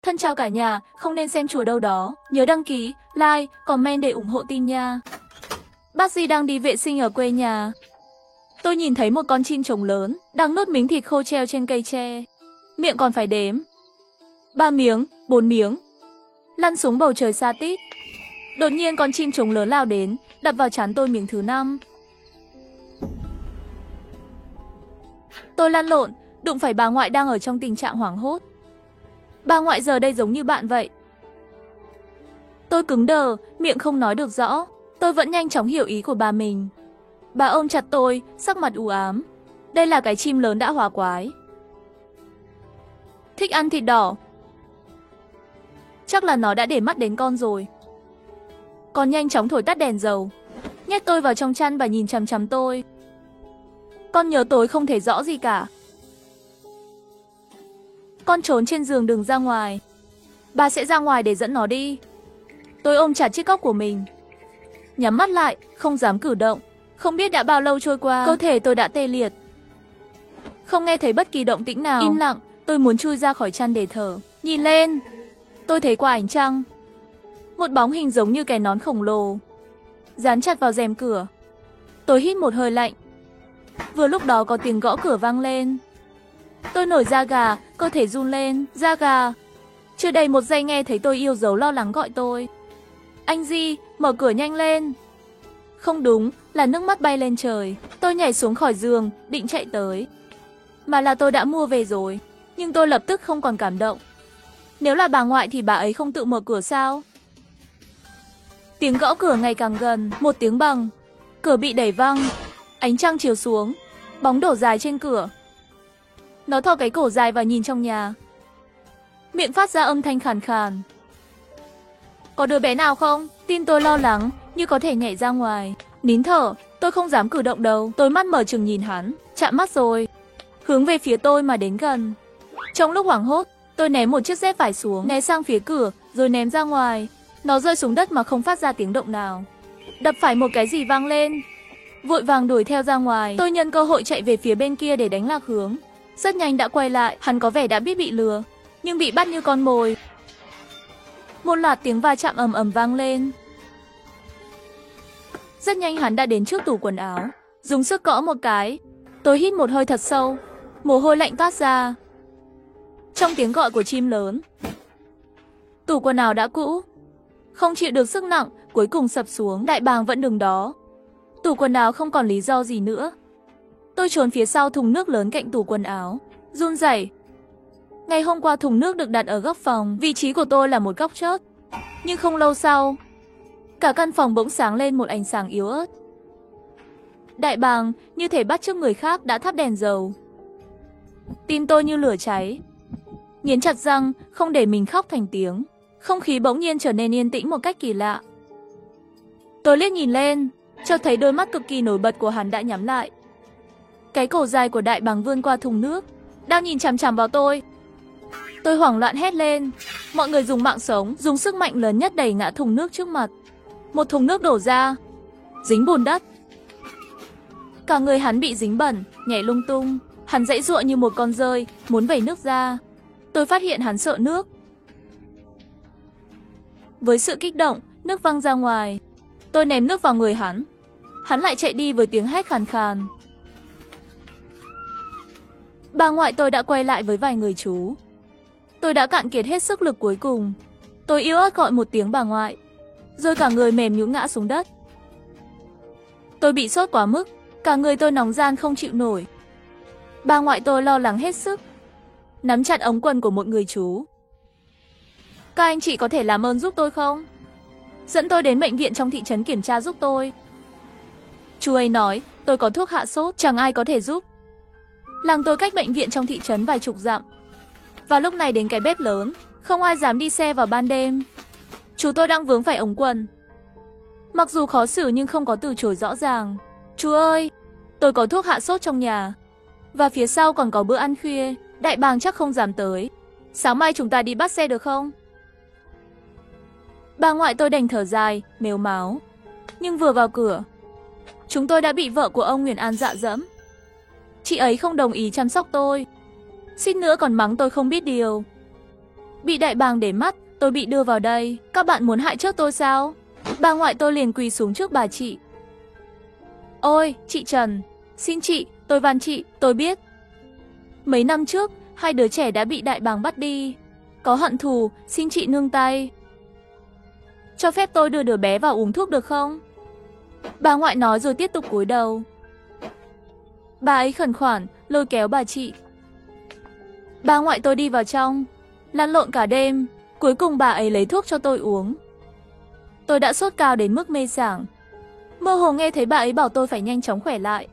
Thân chào cả nhà, không nên xem chùa đâu đó. Nhớ đăng ký, like, comment để ủng hộ tin nha. Bác Di đang đi vệ sinh ở quê nhà. Tôi nhìn thấy một con chim trống lớn, đang nuốt miếng thịt khô treo trên cây tre. Miệng còn phải đếm. 3 miếng, 4 miếng. Lăn xuống bầu trời xa tít. Đột nhiên con chim trống lớn lao đến, đập vào trán tôi miếng thứ 5. Tôi lăn lộn, đụng phải bà ngoại đang ở trong tình trạng hoảng hốt. Bà ngoại giờ đây giống như bạn vậy. Tôi cứng đờ, miệng không nói được rõ. Tôi vẫn nhanh chóng hiểu ý của bà mình. Bà ôm chặt tôi, sắc mặt u ám. Đây là cái chim lớn đã hóa quái. Thích ăn thịt đỏ. Chắc là nó đã để mắt đến con rồi. Con nhanh chóng thổi tắt đèn dầu, nhét tôi vào trong chăn và nhìn chằm chằm tôi. Con nhớ tối không thể rõ gì cả. Con trốn trên giường đừng ra ngoài. Bà sẽ ra ngoài để dẫn nó đi. Tôi ôm chặt chiếc cốc của mình, nhắm mắt lại, không dám cử động. Không biết đã bao lâu trôi qua, cơ thể tôi đã tê liệt. Không nghe thấy bất kỳ động tĩnh nào. Im lặng, tôi muốn chui ra khỏi chăn để thở. Nhìn lên, tôi thấy qua ánh trăng một bóng hình giống như cái nón khổng lồ dán chặt vào rèm cửa. Tôi hít một hơi lạnh. Vừa lúc đó có tiếng gõ cửa vang lên. Tôi nổi da gà, cơ thể run lên. Da gà. Chưa đầy 1 giây nghe thấy tôi yêu dấu lo lắng gọi tôi. Anh Di, mở cửa nhanh lên. Không đúng, là nước mắt bay lên trời. Tôi nhảy xuống khỏi giường, định chạy tới. Mà là tôi đã mua về rồi. Nhưng tôi lập tức không còn cảm động. Nếu là bà ngoại thì bà ấy không tự mở cửa sao? Tiếng gõ cửa ngày càng gần, một tiếng bằng. Cửa bị đẩy văng. Ánh trăng chiếu xuống, bóng đổ dài trên cửa. Nó thò cái cổ dài và nhìn trong nhà. Miệng phát ra âm thanh khàn khàn. Có đứa bé nào không? Tim tôi lo lắng, như có thể nhảy ra ngoài. Nín thở, tôi không dám cử động đầu. Tôi mắt mở trừng nhìn hắn, chạm mắt rồi. Hướng về phía tôi mà đến gần. Trong lúc hoảng hốt, tôi ném một chiếc dép vải xuống, né sang phía cửa, rồi ném ra ngoài. Nó rơi xuống đất mà không phát ra tiếng động nào. Đập phải một cái gì vang lên. Vội vàng đuổi theo ra ngoài. Tôi nhân cơ hội chạy về phía bên kia để đánh lạc hướng. Rất nhanh đã quay lại, hắn có vẻ đã biết bị lừa, nhưng bị bắt như con mồi. Một loạt tiếng va chạm ầm ầm vang lên. Rất nhanh hắn đã đến trước tủ quần áo, dùng sức gõ một cái. Tôi hít một hơi thật sâu, mồ hôi lạnh toát ra. Trong tiếng gọi của chim lớn, tủ quần áo đã cũ, không chịu được sức nặng, cuối cùng sập xuống. Đại bàng vẫn đứng đó. Tủ quần áo không còn lý do gì nữa. Tôi trốn phía sau thùng nước lớn cạnh tủ quần áo, run rẩy. Ngày hôm qua thùng nước được đặt ở góc phòng, vị trí của tôi là một góc chót. Nhưng không lâu sau, cả căn phòng bỗng sáng lên một ánh sáng yếu ớt. Đại bàng, như thể bắt chước người khác, đã thắp đèn dầu. Tim tôi như lửa cháy. Nghiến chặt răng, không để mình khóc thành tiếng. Không khí bỗng nhiên trở nên yên tĩnh một cách kỳ lạ. Tôi liếc nhìn lên, chợt thấy đôi mắt cực kỳ nổi bật của hắn đã nhắm lại. Cái cổ dài của đại bàng vươn qua thùng nước, đang nhìn chằm chằm vào tôi. Tôi hoảng loạn hét lên. Mọi người dùng mạng sống, dùng sức mạnh lớn nhất đẩy ngã thùng nước trước mặt. Một thùng nước đổ ra, dính bùn đất. Cả người hắn bị dính bẩn, nhảy lung tung. Hắn giãy giụa như một con dơi, muốn vẩy nước ra. Tôi phát hiện hắn sợ nước. Với sự kích động, nước văng ra ngoài. Tôi ném nước vào người hắn. Hắn lại chạy đi với tiếng hét khàn khàn. Bà ngoại tôi đã quay lại với vài người chú. Tôi đã cạn kiệt hết sức lực cuối cùng. Tôi yếu ớt gọi một tiếng bà ngoại, rồi cả người mềm nhũn ngã xuống đất. Tôi bị sốt quá mức, cả người tôi nóng ran không chịu nổi. Bà ngoại tôi lo lắng hết sức, nắm chặt ống quần của một người chú. Các anh chị có thể làm ơn giúp tôi không? Dẫn tôi đến bệnh viện trong thị trấn kiểm tra giúp tôi. Chú ấy nói tôi có thuốc hạ sốt, chẳng ai có thể giúp. Làng tôi cách bệnh viện trong thị trấn vài chục dặm. Và lúc này đến cái bếp lớn, không ai dám đi xe vào ban đêm. Chú tôi đang vướng phải ống quần. Mặc dù khó xử nhưng không có từ chối rõ ràng. Chú ơi, tôi có thuốc hạ sốt trong nhà. Và phía sau còn có bữa ăn khuya, đại bàng chắc không dám tới. Sáng mai chúng ta đi bắt xe được không? Bà ngoại tôi đành thở dài, mếu máo. Nhưng vừa vào cửa, chúng tôi đã bị vợ của ông Nguyễn An dọa dẫm. Chị ấy không đồng ý chăm sóc tôi, suýt nữa còn mắng tôi không biết điều. Bị đại bàng để mắt, tôi bị đưa vào đây. Các bạn muốn hại chết tôi sao? Bà ngoại tôi liền quỳ xuống trước bà chị. Ôi, chị Trần, xin chị, tôi van chị, tôi biết. Mấy năm trước, hai đứa trẻ đã bị đại bàng bắt đi. Có hận thù, xin chị nương tay. Cho phép tôi đưa đứa bé vào uống thuốc được không? Bà ngoại nói rồi tiếp tục cúi đầu. Bà ấy khẩn khoản, lôi kéo bà chị. Bà ngoại tôi đi vào trong, lăn lộn cả đêm. Cuối cùng bà ấy lấy thuốc cho tôi uống. Tôi đã sốt cao đến mức mê sảng. Mơ hồ nghe thấy bà ấy bảo tôi phải nhanh chóng khỏe lại.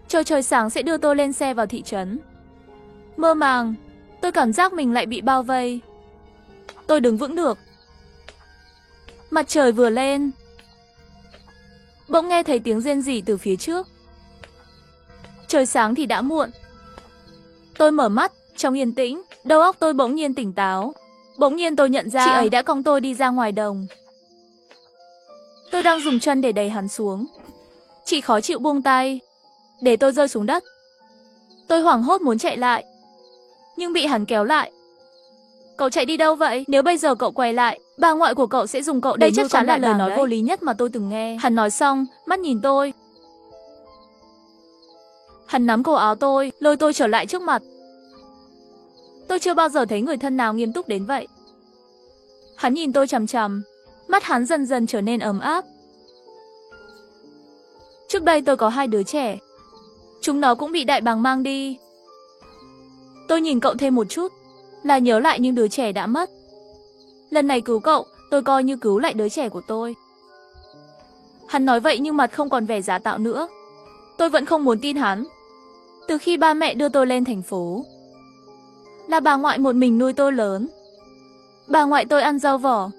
Trời sáng sẽ đưa tôi lên xe vào thị trấn. Mơ màng, tôi cảm giác mình lại bị bao vây. Tôi đứng vững được. Mặt trời vừa lên, bỗng nghe thấy tiếng rên rỉ từ phía trước. Trời sáng thì đã muộn. Tôi mở mắt, trong yên tĩnh, đầu óc tôi bỗng nhiên tỉnh táo. Bỗng nhiên tôi nhận ra chị ấy đã cõng tôi đi ra ngoài đồng. Tôi đang dùng chân để đẩy hắn xuống. Chị khó chịu buông tay, để tôi rơi xuống đất. Tôi hoảng hốt muốn chạy lại, nhưng bị hắn kéo lại. Cậu chạy đi đâu vậy? Nếu bây giờ cậu quay lại, bà ngoại của cậu sẽ dùng cậu để chắc chắn là lời nói vô lý nhất mà tôi từng nghe. Hắn nói xong, mắt nhìn tôi. Hắn nắm cổ áo tôi, lôi tôi trở lại trước mặt. Tôi chưa bao giờ thấy người thân nào nghiêm túc đến vậy. Hắn nhìn tôi chằm chằm, mắt hắn dần dần trở nên ấm áp. Trước đây tôi có hai đứa trẻ. Chúng nó cũng bị đại bàng mang đi. Tôi nhìn cậu thêm một chút, là nhớ lại những đứa trẻ đã mất. Lần này cứu cậu, tôi coi như cứu lại đứa trẻ của tôi. Hắn nói vậy nhưng mặt không còn vẻ giả tạo nữa. Tôi vẫn không muốn tin hắn. Từ khi ba mẹ đưa tôi lên thành phố, là bà ngoại một mình nuôi tôi lớn. Bà ngoại tôi ăn rau vỏ,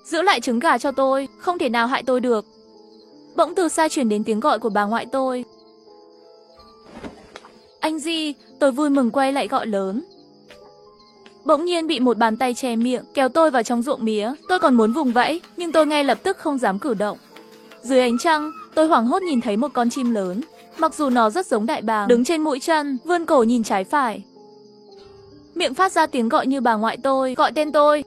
giữ lại trứng gà cho tôi, không thể nào hại tôi được. Bỗng từ xa truyền đến tiếng gọi của bà ngoại tôi. Anh Di, tôi vui mừng quay lại gọi lớn. Bỗng nhiên bị một bàn tay che miệng, kéo tôi vào trong ruộng mía. Tôi còn muốn vùng vẫy, nhưng tôi ngay lập tức không dám cử động. Dưới ánh trăng, tôi hoảng hốt nhìn thấy một con chim lớn. Mặc dù nó rất giống đại bàng, đứng trên mũi chân, vươn cổ nhìn trái phải. Miệng phát ra tiếng gọi như bà ngoại tôi, gọi tên tôi.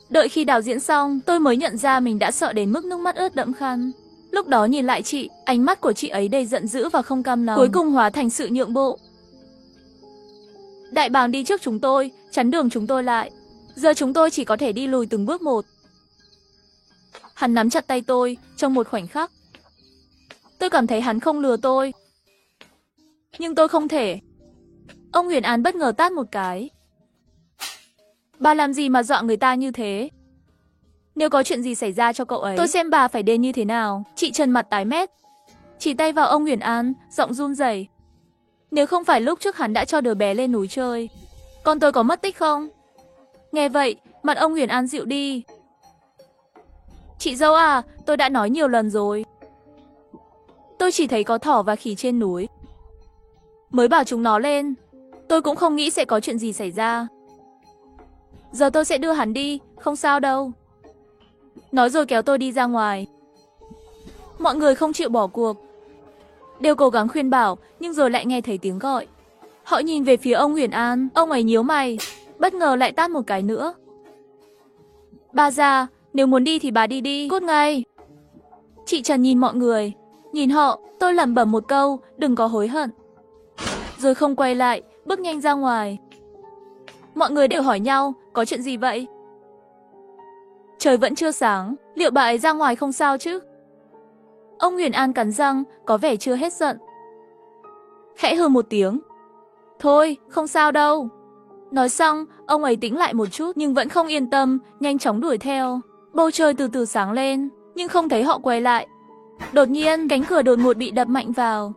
Đợi khi đạo diễn xong, tôi mới nhận ra mình đã sợ đến mức nước mắt ướt đẫm khăn. Lúc đó nhìn lại chị, ánh mắt của chị ấy đầy giận dữ và không cam lòng, cuối cùng hóa thành sự nhượng bộ. Đại bàng đi trước chúng tôi, chắn đường chúng tôi lại. Giờ chúng tôi chỉ có thể đi lùi từng bước một. Hắn nắm chặt tay tôi, trong một khoảnh khắc. Tôi cảm thấy hắn không lừa tôi. Nhưng tôi không thể. Ông Huyền An bất ngờ tát một cái. Bà làm gì mà dọa người ta như thế? Nếu có chuyện gì xảy ra cho cậu ấy, tôi xem bà phải đền như thế nào. Chị Trần mặt tái mét, chỉ tay vào ông Huyền An, giọng run rẩy. Nếu không phải lúc trước hắn đã cho đứa bé lên núi chơi, con tôi có mất tích không? Nghe vậy, mặt ông Huyền An dịu đi. Chị dâu à, tôi đã nói nhiều lần rồi. Tôi chỉ thấy có thỏ và khỉ trên núi, mới bảo chúng nó lên. Tôi cũng không nghĩ sẽ có chuyện gì xảy ra. Giờ tôi sẽ đưa hắn đi, không sao đâu. Nói rồi kéo tôi đi ra ngoài. Mọi người không chịu bỏ cuộc, đều cố gắng khuyên bảo, nhưng rồi lại nghe thấy tiếng gọi. Họ nhìn về phía ông Huyền An, ông ấy nhíu mày, bất ngờ lại tát một cái nữa. Bà già, nếu muốn đi thì bà đi đi, cút ngay. Chị Trần nhìn mọi người, nhìn họ, tôi lẩm bẩm một câu, đừng có hối hận. Rồi không quay lại, bước nhanh ra ngoài. Mọi người đều hỏi nhau, có chuyện gì vậy? Trời vẫn chưa sáng, liệu bà ấy ra ngoài không sao chứ? Ông Huyền An cắn răng, có vẻ chưa hết giận. Khẽ hừ một tiếng. Thôi, không sao đâu. Nói xong, ông ấy tĩnh lại một chút nhưng vẫn không yên tâm, nhanh chóng đuổi theo. Bầu trời từ từ sáng lên, nhưng không thấy họ quay lại. Đột nhiên, cánh cửa đột ngột bị đập mạnh vào.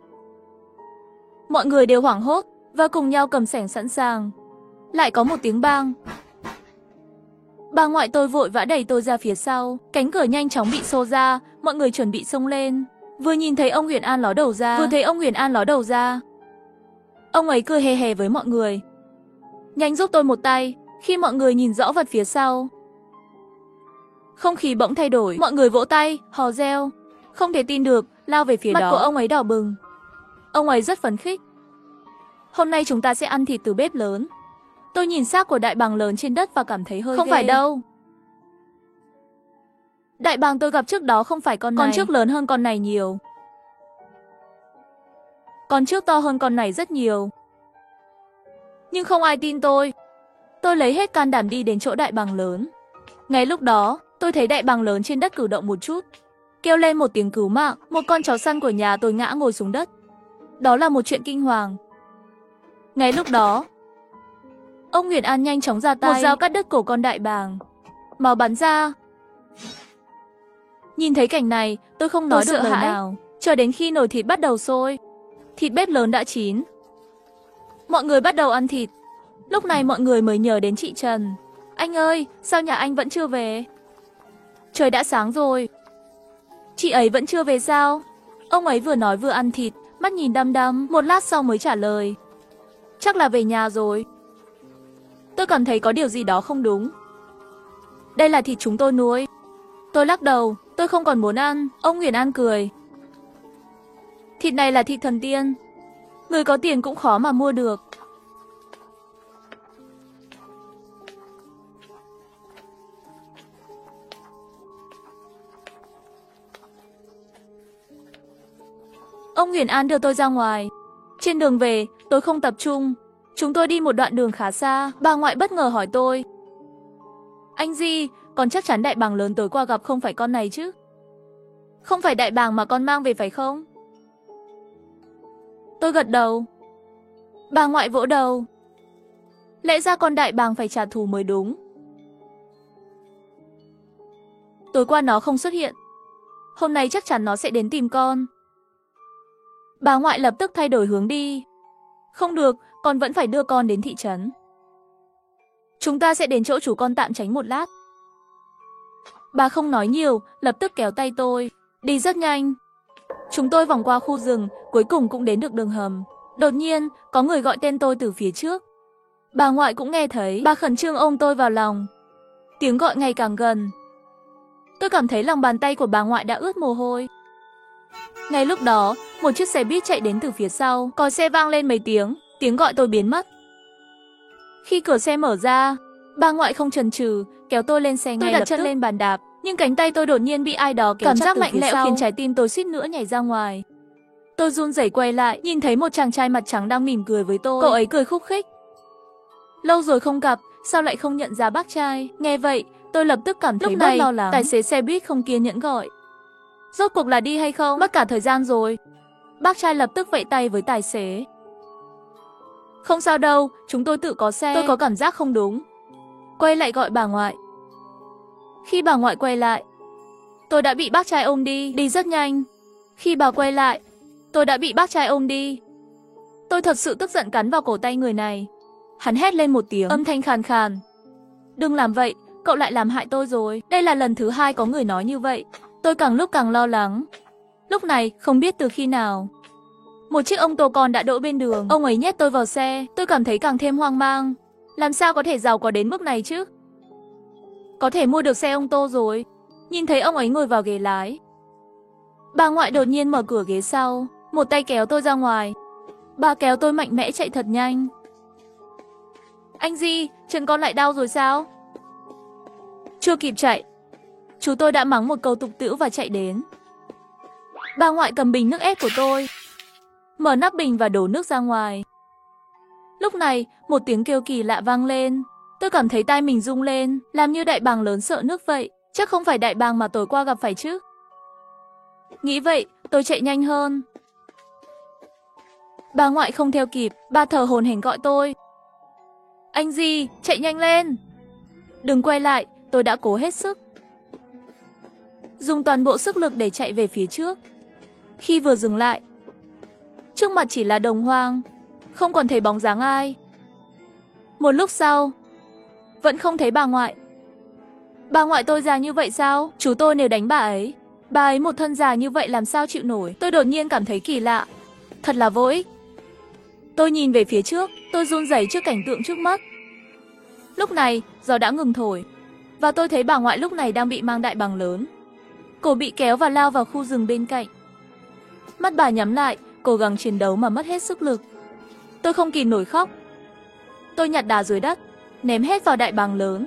Mọi người đều hoảng hốt và cùng nhau cầm xẻng sẵn sàng. Lại có một tiếng bang. Bà ngoại tôi vội vã đẩy tôi ra phía sau, cánh cửa nhanh chóng bị xô ra, mọi người chuẩn bị xông lên. Vừa nhìn thấy ông Huyền An ló đầu ra, ông ấy cười hề hề với mọi người. Nhanh giúp tôi một tay. Khi mọi người nhìn rõ vật phía sau, không khí bỗng thay đổi, mọi người vỗ tay, hò reo, không thể tin được, lao về phía đó. Mặt của ông ấy đỏ bừng. Ông ấy rất phấn khích. Hôm nay chúng ta sẽ ăn thịt từ bếp lớn. Tôi nhìn xác của đại bàng lớn trên đất và cảm thấy hơi Không ghê. phải đâu. Đại bàng tôi gặp trước đó không phải con này. Con trước lớn hơn con này nhiều. Con trước to hơn con này rất nhiều. Nhưng không ai tin tôi. Tôi lấy hết can đảm đi đến chỗ đại bàng lớn. Ngay lúc đó, tôi thấy đại bàng lớn trên đất cử động một chút. Kêu lên một tiếng cứu mạng, một con chó săn của nhà tôi ngã ngồi xuống đất. Đó là một chuyện kinh hoàng. Ngay lúc đó, ông Nguyễn An nhanh chóng ra tay, một dao cắt đứt cổ con đại bàng. Máu bắn ra. Nhìn thấy cảnh này, tôi không nói được lời nào. Chờ đến khi nồi thịt bắt đầu sôi, thịt bếp lớn đã chín. Mọi người bắt đầu ăn thịt. Lúc này mọi người mới nhớ đến chị Trần. Anh ơi, sao nhà anh vẫn chưa về? Trời đã sáng rồi. Chị ấy vẫn chưa về sao? Ông ấy vừa nói vừa ăn thịt, mắt nhìn đăm đăm, một lát sau mới trả lời. Chắc là về nhà rồi. Tôi cảm thấy có điều gì đó không đúng. Đây là thịt chúng tôi nuôi. Tôi lắc đầu, tôi không còn muốn ăn. Ông Nguyễn An cười. Thịt này là thịt thần tiên. Người có tiền cũng khó mà mua được. Ông Nguyễn An đưa tôi ra ngoài. Trên đường về, tôi không tập trung. Chúng tôi đi một đoạn đường khá xa. Bà ngoại bất ngờ hỏi tôi. Anh Di, con chắc chắn đại bàng lớn tối qua gặp không phải con này chứ? Không phải đại bàng mà con mang về phải không? Tôi gật đầu. Bà ngoại vỗ đầu. Lẽ ra con đại bàng phải trả thù mới đúng. Tối qua nó không xuất hiện. Hôm nay chắc chắn nó sẽ đến tìm con. Bà ngoại lập tức thay đổi hướng đi. Không được, con vẫn phải đưa con đến thị trấn. Chúng ta sẽ đến chỗ chủ con tạm tránh một lát. Bà không nói nhiều, lập tức kéo tay tôi. Đi rất nhanh. Chúng tôi vòng qua khu rừng, cuối cùng cũng đến được đường hầm. Đột nhiên, có người gọi tên tôi từ phía trước. Bà ngoại cũng nghe thấy, bà khẩn trương ôm tôi vào lòng. Tiếng gọi ngày càng gần. Tôi cảm thấy lòng bàn tay của bà ngoại đã ướt mồ hôi. Ngay lúc đó, một chiếc xe buýt chạy đến từ phía sau, còi xe vang lên mấy tiếng gọi tôi biến mất. Khi cửa xe mở ra, bà ngoại không chần chừ, kéo tôi lên xe ngay lập tức. Tôi đặt chân lên bàn đạp, nhưng cánh tay tôi đột nhiên bị ai đó kéo chặt từ phía sau. Cảm giác mạnh lẽo khiến trái tim tôi suýt nữa nhảy ra ngoài. Tôi run rẩy quay lại, nhìn thấy một chàng trai mặt trắng đang mỉm cười với tôi. Cậu ấy cười khúc khích. Lâu rồi không gặp, sao lại không nhận ra bác trai? Nghe vậy, tôi lập tức cảm thấy rất lo lắng. Tài xế xe buýt không kiên nhẫn gọi. Rốt cuộc là đi hay không? Mất cả thời gian rồi. Bác trai lập tức vẫy tay với tài xế. Không sao đâu, chúng tôi tự có xe. Tôi có cảm giác không đúng. Quay lại gọi bà ngoại. Khi bà ngoại quay lại, tôi đã bị bác trai ôm đi rất nhanh. Khi bà quay lại, tôi đã bị bác trai ôm đi. Tôi thật sự tức giận cắn vào cổ tay người này. Hắn hét lên một tiếng, âm thanh khàn khàn. Đừng làm vậy, cậu lại làm hại tôi rồi. Đây là lần thứ 2 có người nói như vậy. Tôi càng lúc càng lo lắng. Lúc này, không biết từ khi nào, một chiếc ô tô con đã đỗ bên đường. Ông ấy nhét tôi vào xe, tôi cảm thấy càng thêm hoang mang. Làm sao có thể giàu có đến mức này chứ? Có thể mua được xe ô tô rồi. Nhìn thấy ông ấy ngồi vào ghế lái. Bà ngoại đột nhiên mở cửa ghế sau, một tay kéo tôi ra ngoài. Bà kéo tôi mạnh mẽ chạy thật nhanh. Anh Di, chân con lại đau rồi sao? Chưa kịp chạy, chú tôi đã mắng một câu tục tĩu và chạy đến. Bà ngoại cầm bình nước ép của tôi, mở nắp bình và đổ nước ra ngoài. Lúc này, một tiếng kêu kỳ lạ vang lên. Tôi cảm thấy tai mình rung lên, làm như đại bàng lớn sợ nước vậy. Chắc không phải đại bàng mà tối qua gặp phải chứ. Nghĩ vậy, tôi chạy nhanh hơn. Bà ngoại không theo kịp, bà thở hổn hển gọi tôi. Anh Di, chạy nhanh lên. Đừng quay lại, tôi đã cố hết sức. Dùng toàn bộ sức lực để chạy về phía trước. Khi vừa dừng lại, trước mặt chỉ là đồng hoang, không còn thấy bóng dáng ai. Một lúc sau, vẫn không thấy bà ngoại. Bà ngoại tôi già như vậy sao? Chú tôi nếu đánh bà ấy một thân già như vậy làm sao chịu nổi? Tôi đột nhiên cảm thấy kỳ lạ. Thật là vô ích. Tôi nhìn về phía trước, tôi run rẩy trước cảnh tượng trước mắt. Lúc này, gió đã ngừng thổi, và tôi thấy bà ngoại lúc này đang bị mang đại bàng lớn. Cổ bị kéo và lao vào khu rừng bên cạnh. Mắt bà nhắm lại, cố gắng chiến đấu mà mất hết sức lực. Tôi không kìm nổi khóc. Tôi nhặt đá dưới đất, ném hết vào đại bàng lớn.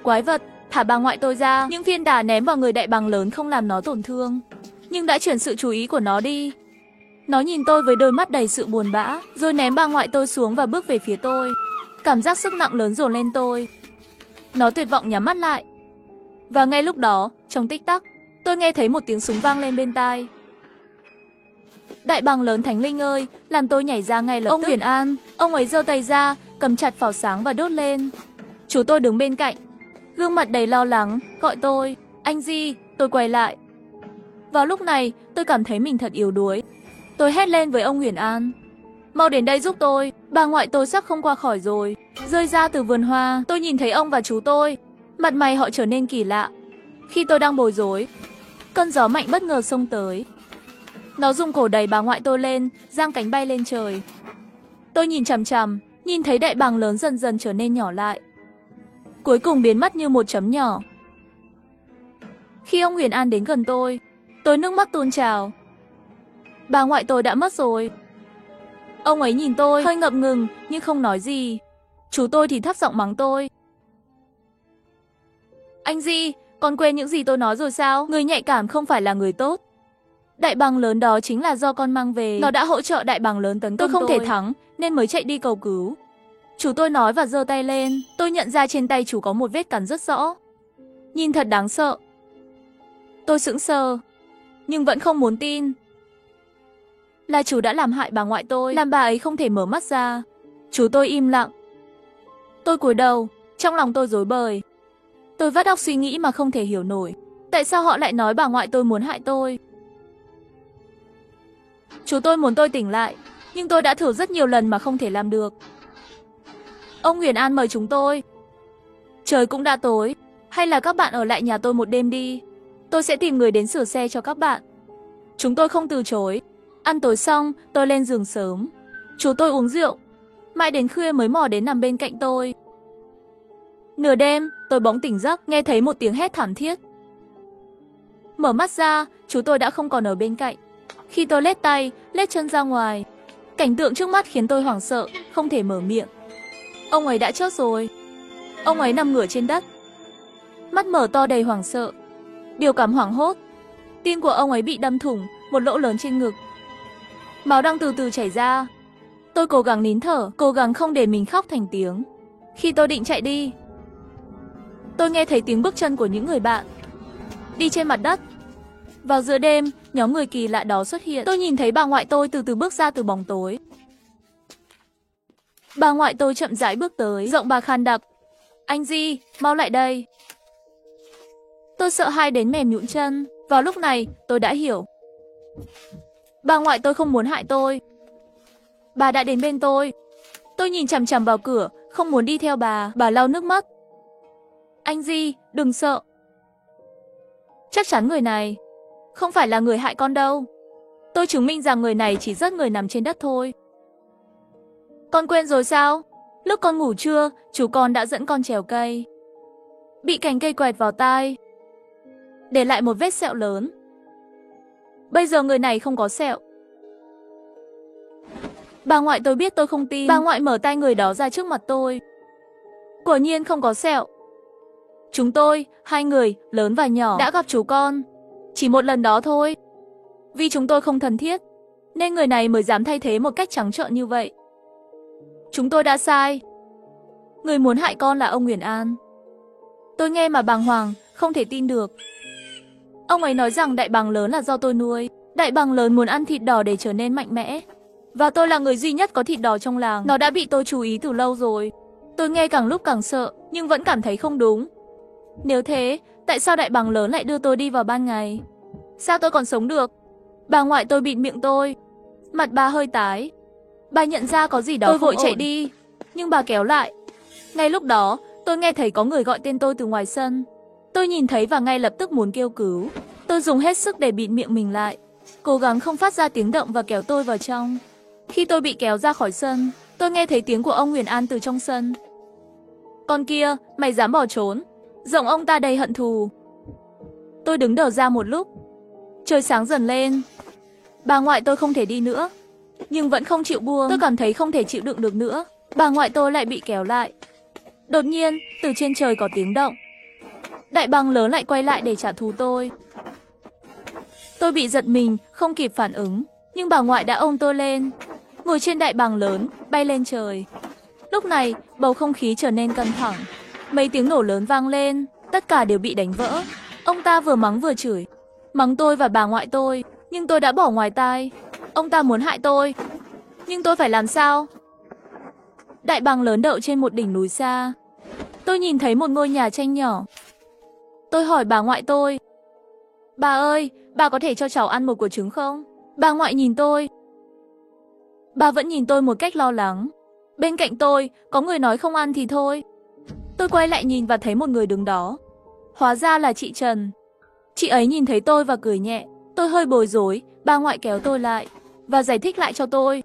Quái vật, thả bà ngoại tôi ra. Những viên đá ném vào người đại bàng lớn không làm nó tổn thương, nhưng đã chuyển sự chú ý của nó đi. Nó nhìn tôi với đôi mắt đầy sự buồn bã, rồi ném bà ngoại tôi xuống và bước về phía tôi. Cảm giác sức nặng lớn dồn lên tôi. Nó tuyệt vọng nhắm mắt lại. Và ngay lúc đó, trong tích tắc, tôi nghe thấy một tiếng súng vang lên bên tai. Đại bàng lớn Thánh Linh ơi, làm tôi nhảy ra ngay lập tức. Ông Huyền An, ông ấy giơ tay ra, cầm chặt pháo sáng và đốt lên. Chú tôi đứng bên cạnh, gương mặt đầy lo lắng, gọi tôi, anh Di. Tôi quay lại. Vào lúc này, tôi cảm thấy mình thật yếu đuối. Tôi hét lên với ông Huyền An, mau đến đây giúp tôi, bà ngoại tôi sắp không qua khỏi rồi. Rơi ra từ vườn hoa, tôi nhìn thấy ông và chú tôi. Mặt mày họ trở nên kỳ lạ. Khi tôi đang bối rối, cơn gió mạnh bất ngờ xông tới. Nó rung cổ đẩy bà ngoại tôi lên, giang cánh bay lên trời. Tôi nhìn chằm chằm, nhìn thấy đại bàng lớn dần dần trở nên nhỏ lại, cuối cùng biến mất như một chấm nhỏ. Khi ông Huyền An đến gần tôi nước mắt tuôn trào. Bà ngoại tôi đã mất rồi. Ông ấy nhìn tôi hơi ngập ngừng nhưng không nói gì. Chú tôi thì thấp giọng mắng tôi. Anh Di, con quên những gì tôi nói rồi sao? Người nhạy cảm không phải là người tốt. Đại bàng lớn đó chính là do con mang về. Nó đã hỗ trợ đại bàng lớn tấn công tôi. Không thể thắng nên mới chạy đi cầu cứu. Chú tôi nói và giơ tay lên. Tôi nhận ra trên tay chú có một vết cắn rất rõ. Nhìn thật đáng sợ. Tôi sững sờ, nhưng vẫn không muốn tin. Là chú đã làm hại bà ngoại tôi, làm bà ấy không thể mở mắt ra. Chú tôi im lặng. Tôi cúi đầu, trong lòng tôi rối bời. Tôi vắt óc suy nghĩ mà không thể hiểu nổi. Tại sao họ lại nói bà ngoại tôi muốn hại tôi? Chú tôi muốn tôi tỉnh lại, nhưng tôi đã thử rất nhiều lần mà không thể làm được. Ông Huyền An mời chúng tôi. Trời cũng đã tối, hay là các bạn ở lại nhà tôi một đêm đi. Tôi sẽ tìm người đến sửa xe cho các bạn. Chúng tôi không từ chối. Ăn tối xong, tôi lên giường sớm. Chú tôi uống rượu, mãi đến khuya mới mò đến nằm bên cạnh tôi. Nửa đêm, tôi bỗng tỉnh giấc, nghe thấy một tiếng hét thảm thiết. Mở mắt ra, chú tôi đã không còn ở bên cạnh. Khi tôi lết tay, lết chân ra ngoài, cảnh tượng trước mắt khiến tôi hoảng sợ, không thể mở miệng. Ông ấy đã chết rồi. Ông ấy nằm ngửa trên đất, mắt mở to đầy hoảng sợ, biểu cảm hoảng hốt. Tim của ông ấy bị đâm thủng, một lỗ lớn trên ngực. Máu đang từ từ chảy ra. Tôi cố gắng nín thở, cố gắng không để mình khóc thành tiếng. Khi tôi định chạy đi, tôi nghe thấy tiếng bước chân của những người bạn đi trên mặt đất. Vào giữa đêm, nhóm người kỳ lạ đó xuất hiện. Tôi nhìn thấy bà ngoại tôi từ từ bước ra từ bóng tối. Bà ngoại tôi chậm rãi bước tới, giọng bà khan đặc. Anh Di, mau lại đây. Tôi sợ hãi đến mềm nhũn chân. Vào lúc này, tôi đã hiểu. Bà ngoại tôi không muốn hại tôi. Bà đã đến bên tôi. Tôi nhìn chằm chằm vào cửa, không muốn đi theo bà. Bà lau nước mắt. Anh Di, đừng sợ. Chắc chắn người này không phải là người hại con đâu. Tôi chứng minh rằng người này chỉ giết người nằm trên đất thôi. Con quên rồi sao? Lúc con ngủ trưa, chú con đã dẫn con trèo cây. Bị cành cây quẹt vào tai, để lại một vết sẹo lớn. Bây giờ người này không có sẹo. Bà ngoại tôi biết tôi không tin. Bà ngoại mở tay người đó ra trước mặt tôi. Quả nhiên không có sẹo. Chúng tôi, hai người, lớn và nhỏ, đã gặp chú con. Chỉ một lần đó thôi. Vì chúng tôi không thân thiết, nên người này mới dám thay thế một cách trắng trợn như vậy. Chúng tôi đã sai. Người muốn hại con là ông Huyền An. Tôi nghe mà bàng hoàng, không thể tin được. Ông ấy nói rằng đại bàng lớn là do tôi nuôi. Đại bàng lớn muốn ăn thịt đỏ để trở nên mạnh mẽ. Và tôi là người duy nhất có thịt đỏ trong làng. Nó đã bị tôi chú ý từ lâu rồi. Tôi nghe càng lúc càng sợ, nhưng vẫn cảm thấy không đúng. Nếu thế, tại sao đại bàng lớn lại đưa tôi đi vào ban ngày? Sao tôi còn sống được? Bà ngoại tôi bịt miệng tôi. Mặt bà hơi tái. Bà nhận ra có gì đó tôi vội chạy đi, nhưng bà kéo lại. Ngay lúc đó, tôi nghe thấy có người gọi tên tôi từ ngoài sân. Tôi nhìn thấy và ngay lập tức muốn kêu cứu. Tôi dùng hết sức để bịt miệng mình lại, cố gắng không phát ra tiếng động và kéo tôi vào trong. Khi tôi bị kéo ra khỏi sân, tôi nghe thấy tiếng của ông Huyền An từ trong sân. Con kia, mày dám bỏ trốn? Giọng ông ta đầy hận thù. Tôi đứng đờ ra một lúc. Trời sáng dần lên. Bà ngoại tôi không thể đi nữa, nhưng vẫn không chịu buông. Tôi cảm thấy không thể chịu đựng được nữa. bà ngoại tôi lại bị kéo lại. Đột nhiên, từ trên trời có tiếng động. Đại bàng lớn lại quay lại để trả thù tôi. Tôi bị giật mình, không kịp phản ứng, nhưng bà ngoại đã ôm tôi lên, ngồi trên đại bàng lớn, bay lên trời. Lúc này, bầu không khí trở nên căng thẳng. Mấy tiếng nổ lớn vang lên, tất cả đều bị đánh vỡ. Ông ta vừa mắng vừa chửi, mắng tôi và bà ngoại tôi, nhưng tôi đã bỏ ngoài tai. Ông ta muốn hại tôi, nhưng tôi phải làm sao? Đại bàng lớn đậu trên một đỉnh núi xa. Tôi nhìn thấy một ngôi nhà tranh nhỏ. Tôi hỏi bà ngoại tôi, bà ơi, bà có thể cho cháu ăn một quả trứng không? Bà ngoại nhìn tôi. Bà vẫn nhìn tôi một cách lo lắng. Bên cạnh tôi, có người nói không ăn thì thôi. Tôi quay lại nhìn và thấy một người đứng đó. Hóa ra là chị Trần. Chị ấy nhìn thấy tôi và cười nhẹ. Tôi hơi bối rối, bà ngoại kéo tôi lại và giải thích lại cho tôi.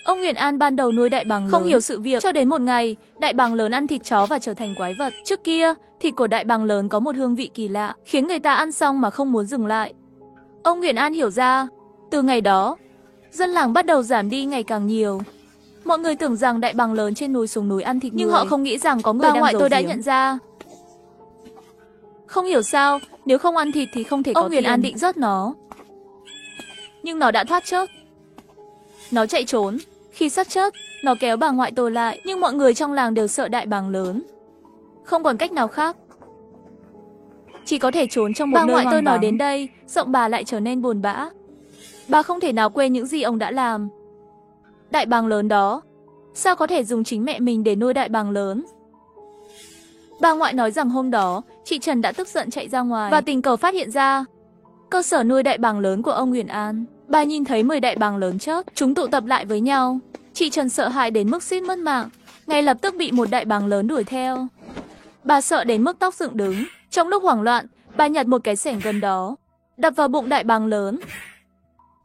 Ông Nguyễn An ban đầu nuôi đại bàng lớn, không hiểu sự việc, cho đến một ngày, đại bàng lớn ăn thịt chó và trở thành quái vật. Trước kia, thịt của đại bàng lớn có một hương vị kỳ lạ, khiến người ta ăn xong mà không muốn dừng lại. Ông Nguyễn An hiểu ra. Từ ngày đó, dân làng bắt đầu giảm đi ngày càng nhiều. Mọi người tưởng rằng đại bàng lớn trên núi xuống núi ăn thịt nhưng họ không nghĩ rằng có người đang giấu giếm. Bà ngoại tôi đã nhận ra. Không hiểu sao, nếu không ăn thịt thì không thể có tiền. Ông Nguyễn An định giết nó, nhưng nó đã thoát chết. Nó chạy trốn. Khi sắp chết, nó kéo bà ngoại tôi lại, nhưng mọi người trong làng đều sợ đại bàng lớn. Không còn cách nào khác, chỉ có thể trốn trong một nơi hoang vắng. Bà ngoại tôi nói đến đây, giọng bà lại trở nên buồn bã. Bà không thể nào quên những gì ông đã làm. Đại bàng lớn đó, sao có thể dùng chính mẹ mình để nuôi đại bàng lớn? Bà ngoại nói rằng hôm đó, chị Trần đã tức giận chạy ra ngoài và tình cờ phát hiện ra cơ sở nuôi đại bàng lớn của ông Nguyễn An. Bà nhìn thấy 10 đại bàng lớn chết, chúng tụ tập lại với nhau. Chị Trần sợ hãi đến mức suýt mất mạng, ngay lập tức bị một đại bàng lớn đuổi theo. Bà sợ đến mức tóc dựng đứng. Trong lúc hoảng loạn, bà nhặt một cái xẻng gần đó, đập vào bụng đại bàng lớn.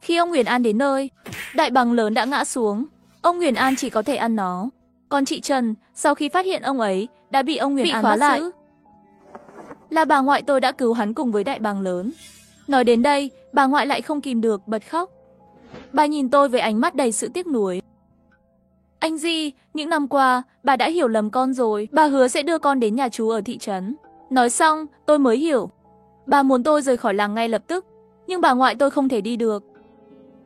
Khi ông Nguyễn An đến nơi, đại bàng lớn đã ngã xuống. Ông Nguyễn An chỉ có thể ăn nó. Còn chị Trần, sau khi phát hiện ông ấy đã bị ông Nguyễn An bắt giữ, là bà ngoại tôi đã cứu hắn cùng với đại bàng lớn. Nói đến đây, bà ngoại lại không kìm được bật khóc. Bà nhìn tôi với ánh mắt đầy sự tiếc nuối. Anh Di, những năm qua, bà đã hiểu lầm con rồi. Bà hứa sẽ đưa con đến nhà chú ở thị trấn. Nói xong, tôi mới hiểu. Bà muốn tôi rời khỏi làng ngay lập tức, nhưng bà ngoại tôi không thể đi được.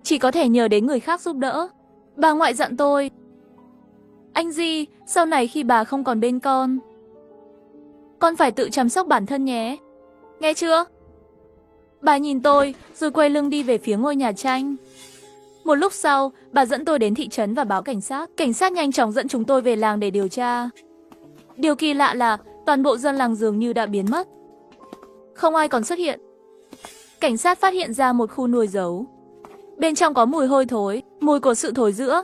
Chỉ có thể nhờ đến người khác giúp đỡ. Bà ngoại dặn tôi, anh Di, sau này khi bà không còn bên con phải tự chăm sóc bản thân nhé. Nghe chưa? Bà nhìn tôi, rồi quay lưng đi về phía ngôi nhà tranh. Một lúc sau, bà dẫn tôi đến thị trấn và báo cảnh sát. Cảnh sát nhanh chóng dẫn chúng tôi về làng để điều tra. Điều kỳ lạ là toàn bộ dân làng dường như đã biến mất. Không ai còn xuất hiện. Cảnh sát phát hiện ra một khu nuôi giấu. Bên trong có mùi hôi thối, mùi của sự thối rữa.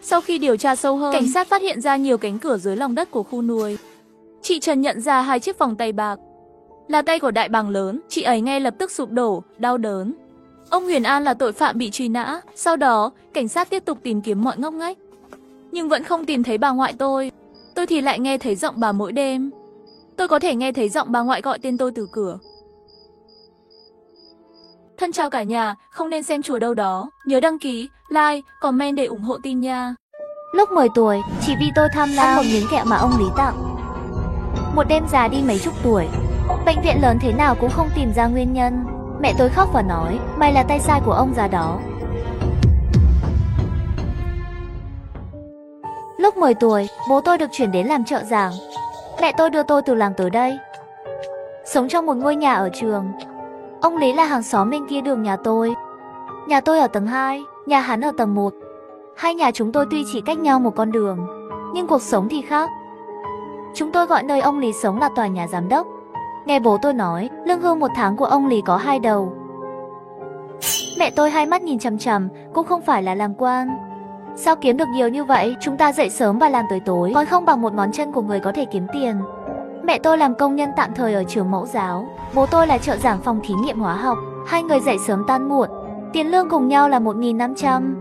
Sau khi điều tra sâu hơn, cảnh sát phát hiện ra nhiều cánh cửa dưới lòng đất của khu nuôi. Chị Trần nhận ra 2 chiếc vòng tay bạc, là tay của đại bàng lớn. Chị ấy ngay lập tức sụp đổ, đau đớn. Ông Nguyễn An là tội phạm bị truy nã. Sau đó, cảnh sát tiếp tục tìm kiếm mọi ngóc ngách, nhưng vẫn không tìm thấy bà ngoại tôi. Tôi thì lại nghe thấy giọng bà mỗi đêm. Tôi có thể nghe thấy giọng bà ngoại gọi tên tôi từ cửa. Thân chào cả nhà, không nên xem chùa đâu đó. Nhớ đăng ký, like, comment để ủng hộ team nha. Lúc 10 tuổi, chỉ vì tôi tham lam ăn một miếng kẹo mà ông Lý tặng. Một đêm già đi mấy chục tuổi, bệnh viện lớn thế nào cũng không tìm ra nguyên nhân. Mẹ tôi khóc và nói, mày là tay sai của ông già đó. Lúc 10 tuổi, bố tôi được chuyển đến làm trợ giảng. Mẹ tôi đưa tôi từ làng tới đây. Sống trong một ngôi nhà ở trường. Ông Lý là hàng xóm bên kia đường nhà tôi. Nhà tôi ở tầng 2, nhà hắn ở tầng 1. Hai nhà chúng tôi tuy chỉ cách nhau một con đường, nhưng cuộc sống thì khác. Chúng tôi gọi nơi ông Lý sống là tòa nhà giám đốc. Nghe bố tôi nói, lương hưu 1 tháng của ông Lý có 2 đầu. Mẹ tôi hai mắt nhìn chằm chằm, cũng không phải là làm quan. Sao kiếm được nhiều như vậy? Chúng ta dậy sớm và làm tới tối, còn không bằng một ngón chân của người có thể kiếm tiền. Mẹ tôi làm công nhân tạm thời ở trường mẫu giáo. Bố tôi là trợ giảng phòng thí nghiệm hóa học. Hai người dậy sớm tan muộn. Tiền lương cùng nhau là 1.500.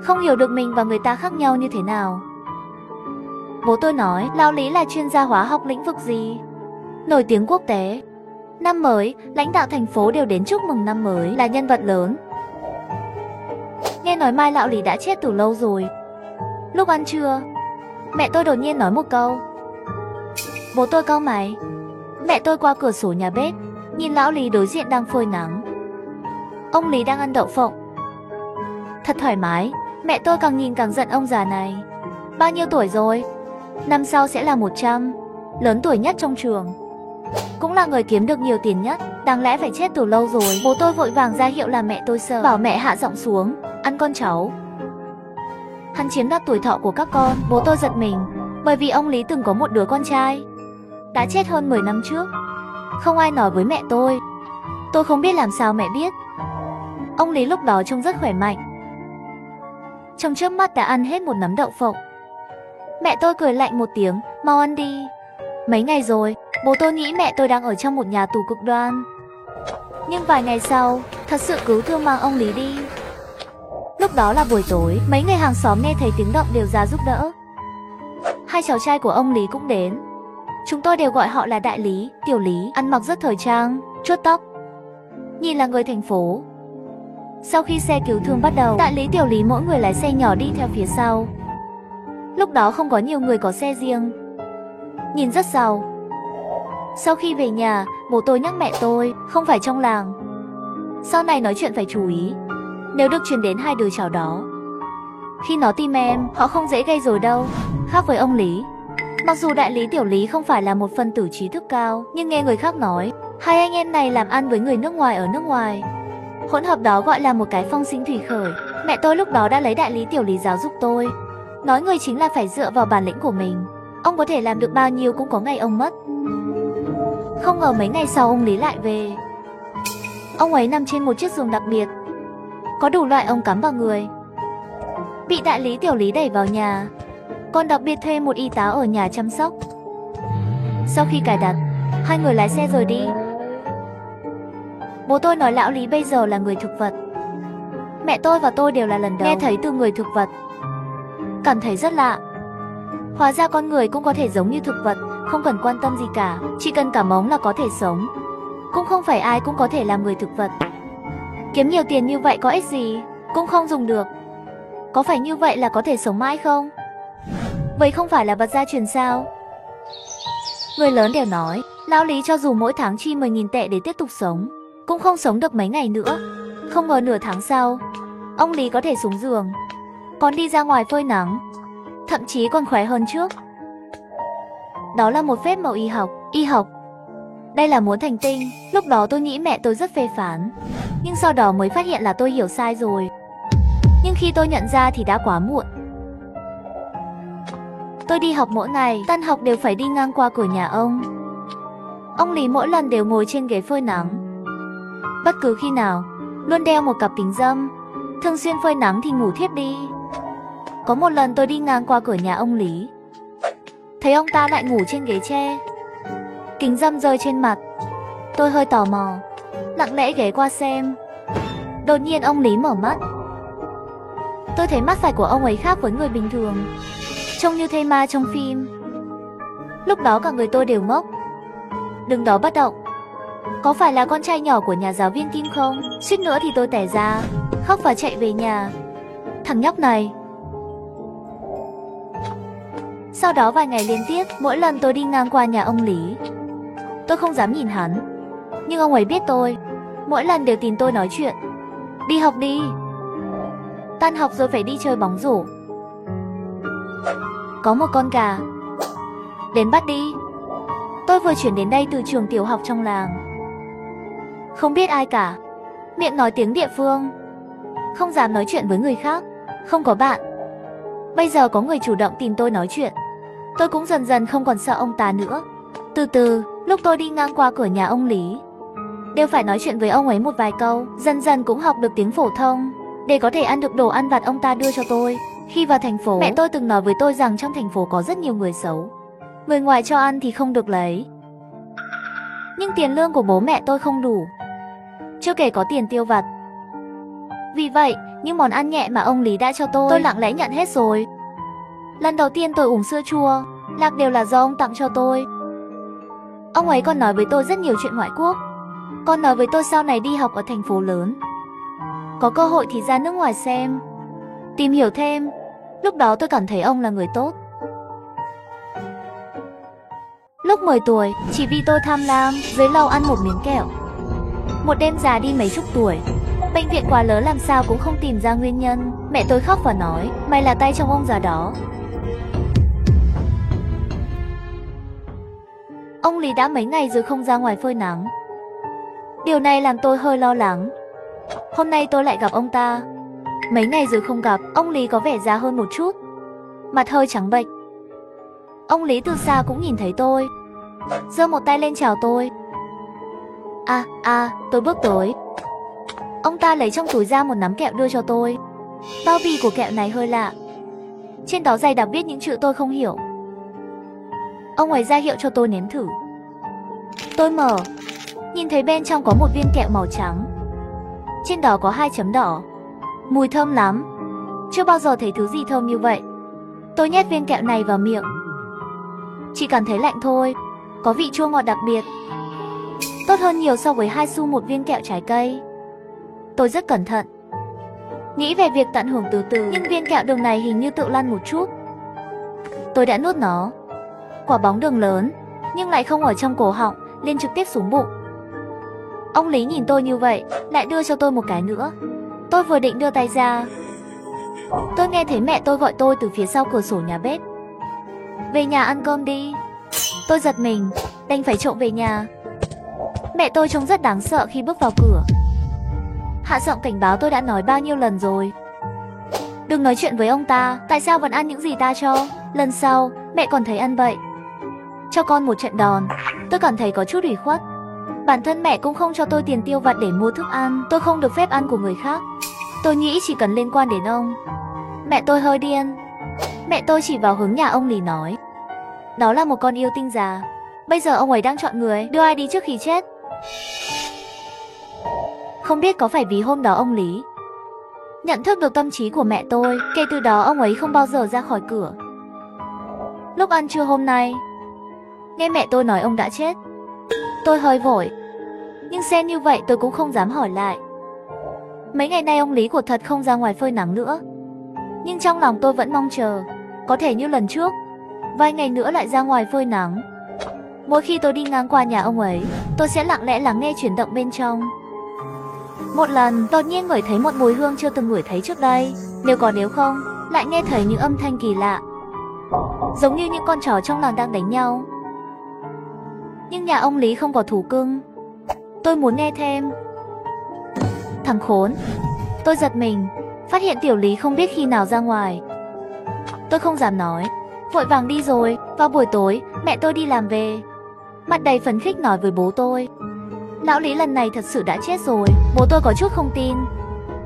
Không hiểu được mình và người ta khác nhau như thế nào. Bố tôi nói, Lão Lý là chuyên gia hóa học lĩnh vực gì? Nổi tiếng quốc tế. Năm mới, lãnh đạo thành phố đều đến chúc mừng năm mới, là nhân vật lớn. Nghe nói Mai Lão Lý đã chết từ lâu rồi. Lúc ăn trưa, mẹ tôi đột nhiên nói một câu. Bố tôi cau mày. Mẹ tôi qua cửa sổ nhà bếp, nhìn lão Lý đối diện đang phơi nắng. Ông Lý đang ăn đậu phộng. Thật thoải mái, mẹ tôi càng nhìn càng giận ông già này. Bao nhiêu tuổi rồi? Năm sau sẽ là 100, lớn tuổi nhất trong trường. Cũng là người kiếm được nhiều tiền nhất, đáng lẽ phải chết từ lâu rồi. Bố tôi vội vàng ra hiệu làm mẹ tôi sợ, bảo mẹ hạ giọng xuống, ăn con cháu. Hắn chiếm đoạt tuổi thọ của các con. Bố tôi giật mình, bởi vì ông Lý từng có một đứa con trai, đã chết hơn 10 năm trước. Không ai nói với mẹ tôi không biết làm sao mẹ biết. Ông Lý lúc đó trông rất khỏe mạnh, trong chớp mắt đã ăn hết một nắm đậu phộng. Mẹ tôi cười lạnh một tiếng, mau ăn đi. Mấy ngày rồi, bố tôi nghĩ mẹ tôi đang ở trong một nhà tù cực đoan. Nhưng vài ngày sau, thật sự cứu thương mang ông Lý đi. Lúc đó là buổi tối, mấy người hàng xóm nghe thấy tiếng động đều ra giúp đỡ. Hai cháu trai của ông Lý cũng đến. Chúng tôi đều gọi họ là Đại Lý, Tiểu Lý, ăn mặc rất thời trang, chuốt tóc, nhìn là người thành phố. Sau khi xe cứu thương bắt đầu, Đại Lý, Tiểu Lý mỗi người lái xe nhỏ đi theo phía sau. Lúc đó không có nhiều người có xe riêng, nhìn rất giàu. Sau khi về nhà, bố tôi nhắc mẹ tôi, không phải trong làng, sau này nói chuyện phải chú ý, nếu được truyền đến hai đứa cháu đó. Khi nó tìm em, họ không dễ gây rối đâu. Khác với ông Lý, mặc dù Đại Lý, Tiểu Lý không phải là một phân tử trí thức cao, nhưng nghe người khác nói, hai anh em này làm ăn với người nước ngoài ở nước ngoài. Hỗn hợp đó gọi là một cái phong sinh thủy khởi. Mẹ tôi lúc đó đã lấy Đại Lý, Tiểu Lý giáo dục tôi, nói người chính là phải dựa vào bản lĩnh của mình. Ông có thể làm được bao nhiêu cũng có ngày ông mất. Không ngờ mấy ngày sau ông Lý lại về. Ông ấy nằm trên một chiếc giường đặc biệt, có đủ loại ống cắm vào người, bị Đại Lý, Tiểu Lý đẩy vào nhà, còn đặc biệt thuê một y tá ở nhà chăm sóc. Sau khi cài đặt, hai người lái xe rời đi. Bố tôi nói lão Lý bây giờ là người thực vật. Mẹ tôi và tôi đều là lần đầu nghe thấy từ người thực vật, cảm thấy rất lạ. Hóa ra con người cũng có thể giống như thực vật, không cần quan tâm gì cả, chỉ cần cảm ống là có thể sống. Cũng không phải ai cũng có thể làm người thực vật. Kiếm nhiều tiền như vậy có ích gì, cũng không dùng được. Có phải như vậy là có thể sống mãi không? Vậy không phải là vật gia truyền sao? Người lớn đều nói, lão Lý cho dù mỗi tháng chi 10.000 tệ để tiếp tục sống, cũng không sống được mấy ngày nữa. Không ngờ nửa tháng sau, ông Lý có thể xuống giường, còn đi ra ngoài phơi nắng, thậm chí còn khỏe hơn trước. Đó là một phép màu y học. Đây là muốn thành tinh. Lúc đó tôi nghĩ mẹ tôi rất phê phán, nhưng sau đó mới phát hiện là tôi hiểu sai rồi. Nhưng khi tôi nhận ra thì đã quá muộn. Tôi đi học mỗi ngày, tan học đều phải đi ngang qua cửa nhà ông. Ông Lý mỗi lần đều ngồi trên ghế phơi nắng. Bất cứ khi nào, luôn đeo một cặp kính râm, thường xuyên phơi nắng thì ngủ thiếp đi. Có một lần tôi đi ngang qua cửa nhà ông Lý, thấy ông ta lại ngủ trên ghế tre, kính râm rơi trên mặt. Tôi hơi tò mò, lặng lẽ ghé qua xem. Đột nhiên ông Lý mở mắt. Tôi thấy mắt phải của ông ấy khác với người bình thường, trông như thây ma trong phim. Lúc đó cả người tôi đều ngốc, đứng đó bất động. Có phải là con trai nhỏ của nhà giáo viên Kim không? Suýt nữa thì tôi tẻ ra, khóc và chạy về nhà. Thằng nhóc này. Sau đó vài ngày liên tiếp, mỗi lần tôi đi ngang qua nhà ông Lý, tôi không dám nhìn hắn. Nhưng ông ấy biết tôi, mỗi lần đều tìm tôi nói chuyện. Đi học đi. Tan học rồi phải đi chơi bóng rổ. Có một con gà, đến bắt đi. Tôi vừa chuyển đến đây từ trường tiểu học trong làng, không biết ai cả, miệng nói tiếng địa phương, không dám nói chuyện với người khác, không có bạn. Bây giờ có người chủ động tìm tôi nói chuyện, tôi cũng dần dần không còn sợ ông ta nữa. Từ từ, lúc tôi đi ngang qua cửa nhà ông Lý, đều phải nói chuyện với ông ấy một vài câu. Dần dần cũng học được tiếng phổ thông, để có thể ăn được đồ ăn vặt ông ta đưa cho tôi. Khi vào thành phố, mẹ tôi từng nói với tôi rằng trong thành phố có rất nhiều người xấu, người ngoài cho ăn thì không được lấy. Nhưng tiền lương của bố mẹ tôi không đủ, chưa kể có tiền tiêu vặt. Vì vậy, những món ăn nhẹ mà ông Lý đã cho tôi lặng lẽ nhận hết rồi. Lần đầu tiên tôi uống sữa chua, lạc đều là do ông tặng cho tôi. Ông ấy còn nói với tôi rất nhiều chuyện ngoại quốc, còn nói với tôi sau này đi học ở thành phố lớn, có cơ hội thì ra nước ngoài xem, tìm hiểu thêm. Lúc đó tôi cảm thấy ông là người tốt. Lúc 10 tuổi, chỉ vì tôi tham lam, dưới lầu ăn một miếng kẹo. Một đêm già đi mấy chục tuổi. Bệnh viện quá lớn làm sao cũng không tìm ra nguyên nhân. Mẹ tôi khóc và nói, mày là tay trong ông già đó. Ông Lý đã mấy ngày rồi không ra ngoài phơi nắng. Điều này làm tôi hơi lo lắng. Hôm nay tôi lại gặp ông ta. Mấy ngày rồi không gặp, ông Lý có vẻ già hơn một chút, mặt hơi trắng bệch. Ông Lý từ xa cũng nhìn thấy tôi, giơ một tay lên chào tôi. Tôi bước tới. Ông ta lấy trong túi ra một nắm kẹo đưa cho tôi. Bao bì của kẹo này hơi lạ, trên đó dày đặc viết những chữ tôi không hiểu. Ông ấy ra hiệu cho tôi nếm thử. Tôi mở, nhìn thấy bên trong có một viên kẹo màu trắng, trên đó có 2 chấm đỏ. Mùi thơm lắm, chưa bao giờ thấy thứ gì thơm như vậy. Tôi nhét viên kẹo này vào miệng, chỉ cảm thấy lạnh thôi, có vị chua ngọt đặc biệt, tốt hơn nhiều so với 2 xu một viên kẹo trái cây. Tôi rất cẩn thận, nghĩ về việc tận hưởng từ từ, nhưng viên kẹo đường này hình như tự lăn một chút. Tôi đã nuốt nó. Quả bóng đường lớn, nhưng lại không ở trong cổ họng, lên trực tiếp xuống bụng. Ông Lý nhìn tôi như vậy, lại đưa cho tôi một cái nữa. Tôi vừa định đưa tay ra, tôi nghe thấy mẹ tôi gọi tôi từ phía sau cửa sổ nhà bếp. Về nhà ăn cơm đi. Tôi giật mình, đành phải trộm về nhà. Mẹ tôi trông rất đáng sợ khi bước vào cửa. Hạ giọng cảnh báo tôi đã nói bao nhiêu lần rồi. Đừng nói chuyện với ông ta, tại sao vẫn ăn những gì ta cho. Lần sau, mẹ còn thấy ăn bậy, cho con một trận đòn. Tôi cảm thấy có chút ủy khuất. Bản thân mẹ cũng không cho tôi tiền tiêu vặt để mua thức ăn. Tôi không được phép ăn của người khác. Tôi nghĩ chỉ cần liên quan đến ông. Mẹ tôi hơi điên. Mẹ tôi chỉ vào hướng nhà ông Lý nói, đó là một con yêu tinh già. Bây giờ ông ấy đang chọn người đưa ai đi trước khi chết. Không biết có phải vì hôm đó ông Lý nhận thức được tâm trí của mẹ tôi, kể từ đó ông ấy không bao giờ ra khỏi cửa. Lúc ăn trưa hôm nay, nghe mẹ tôi nói ông đã chết. Tôi hơi vội, nhưng xem như vậy tôi cũng không dám hỏi lại. Mấy ngày nay ông Lý của thật không ra ngoài phơi nắng nữa, nhưng trong lòng tôi vẫn mong chờ, có thể như lần trước, vài ngày nữa lại ra ngoài phơi nắng. Mỗi khi tôi đi ngang qua nhà ông ấy, tôi sẽ lặng lẽ lắng nghe chuyển động bên trong. Một lần, đột nhiên ngửi thấy một mùi hương chưa từng ngửi thấy trước đây. Nếu không, lại nghe thấy những âm thanh kỳ lạ, giống như những con chó trong làng đang đánh nhau. Nhưng nhà ông Lý không có thú cưng. Tôi muốn nghe thêm. Thằng khốn. Tôi giật mình, phát hiện tiểu Lý không biết khi nào ra ngoài. Tôi không dám nói, vội vàng đi rồi. Vào buổi tối, mẹ tôi đi làm về, mặt đầy phấn khích nói với bố tôi, lão Lý lần này thật sự đã chết rồi. Bố tôi có chút không tin.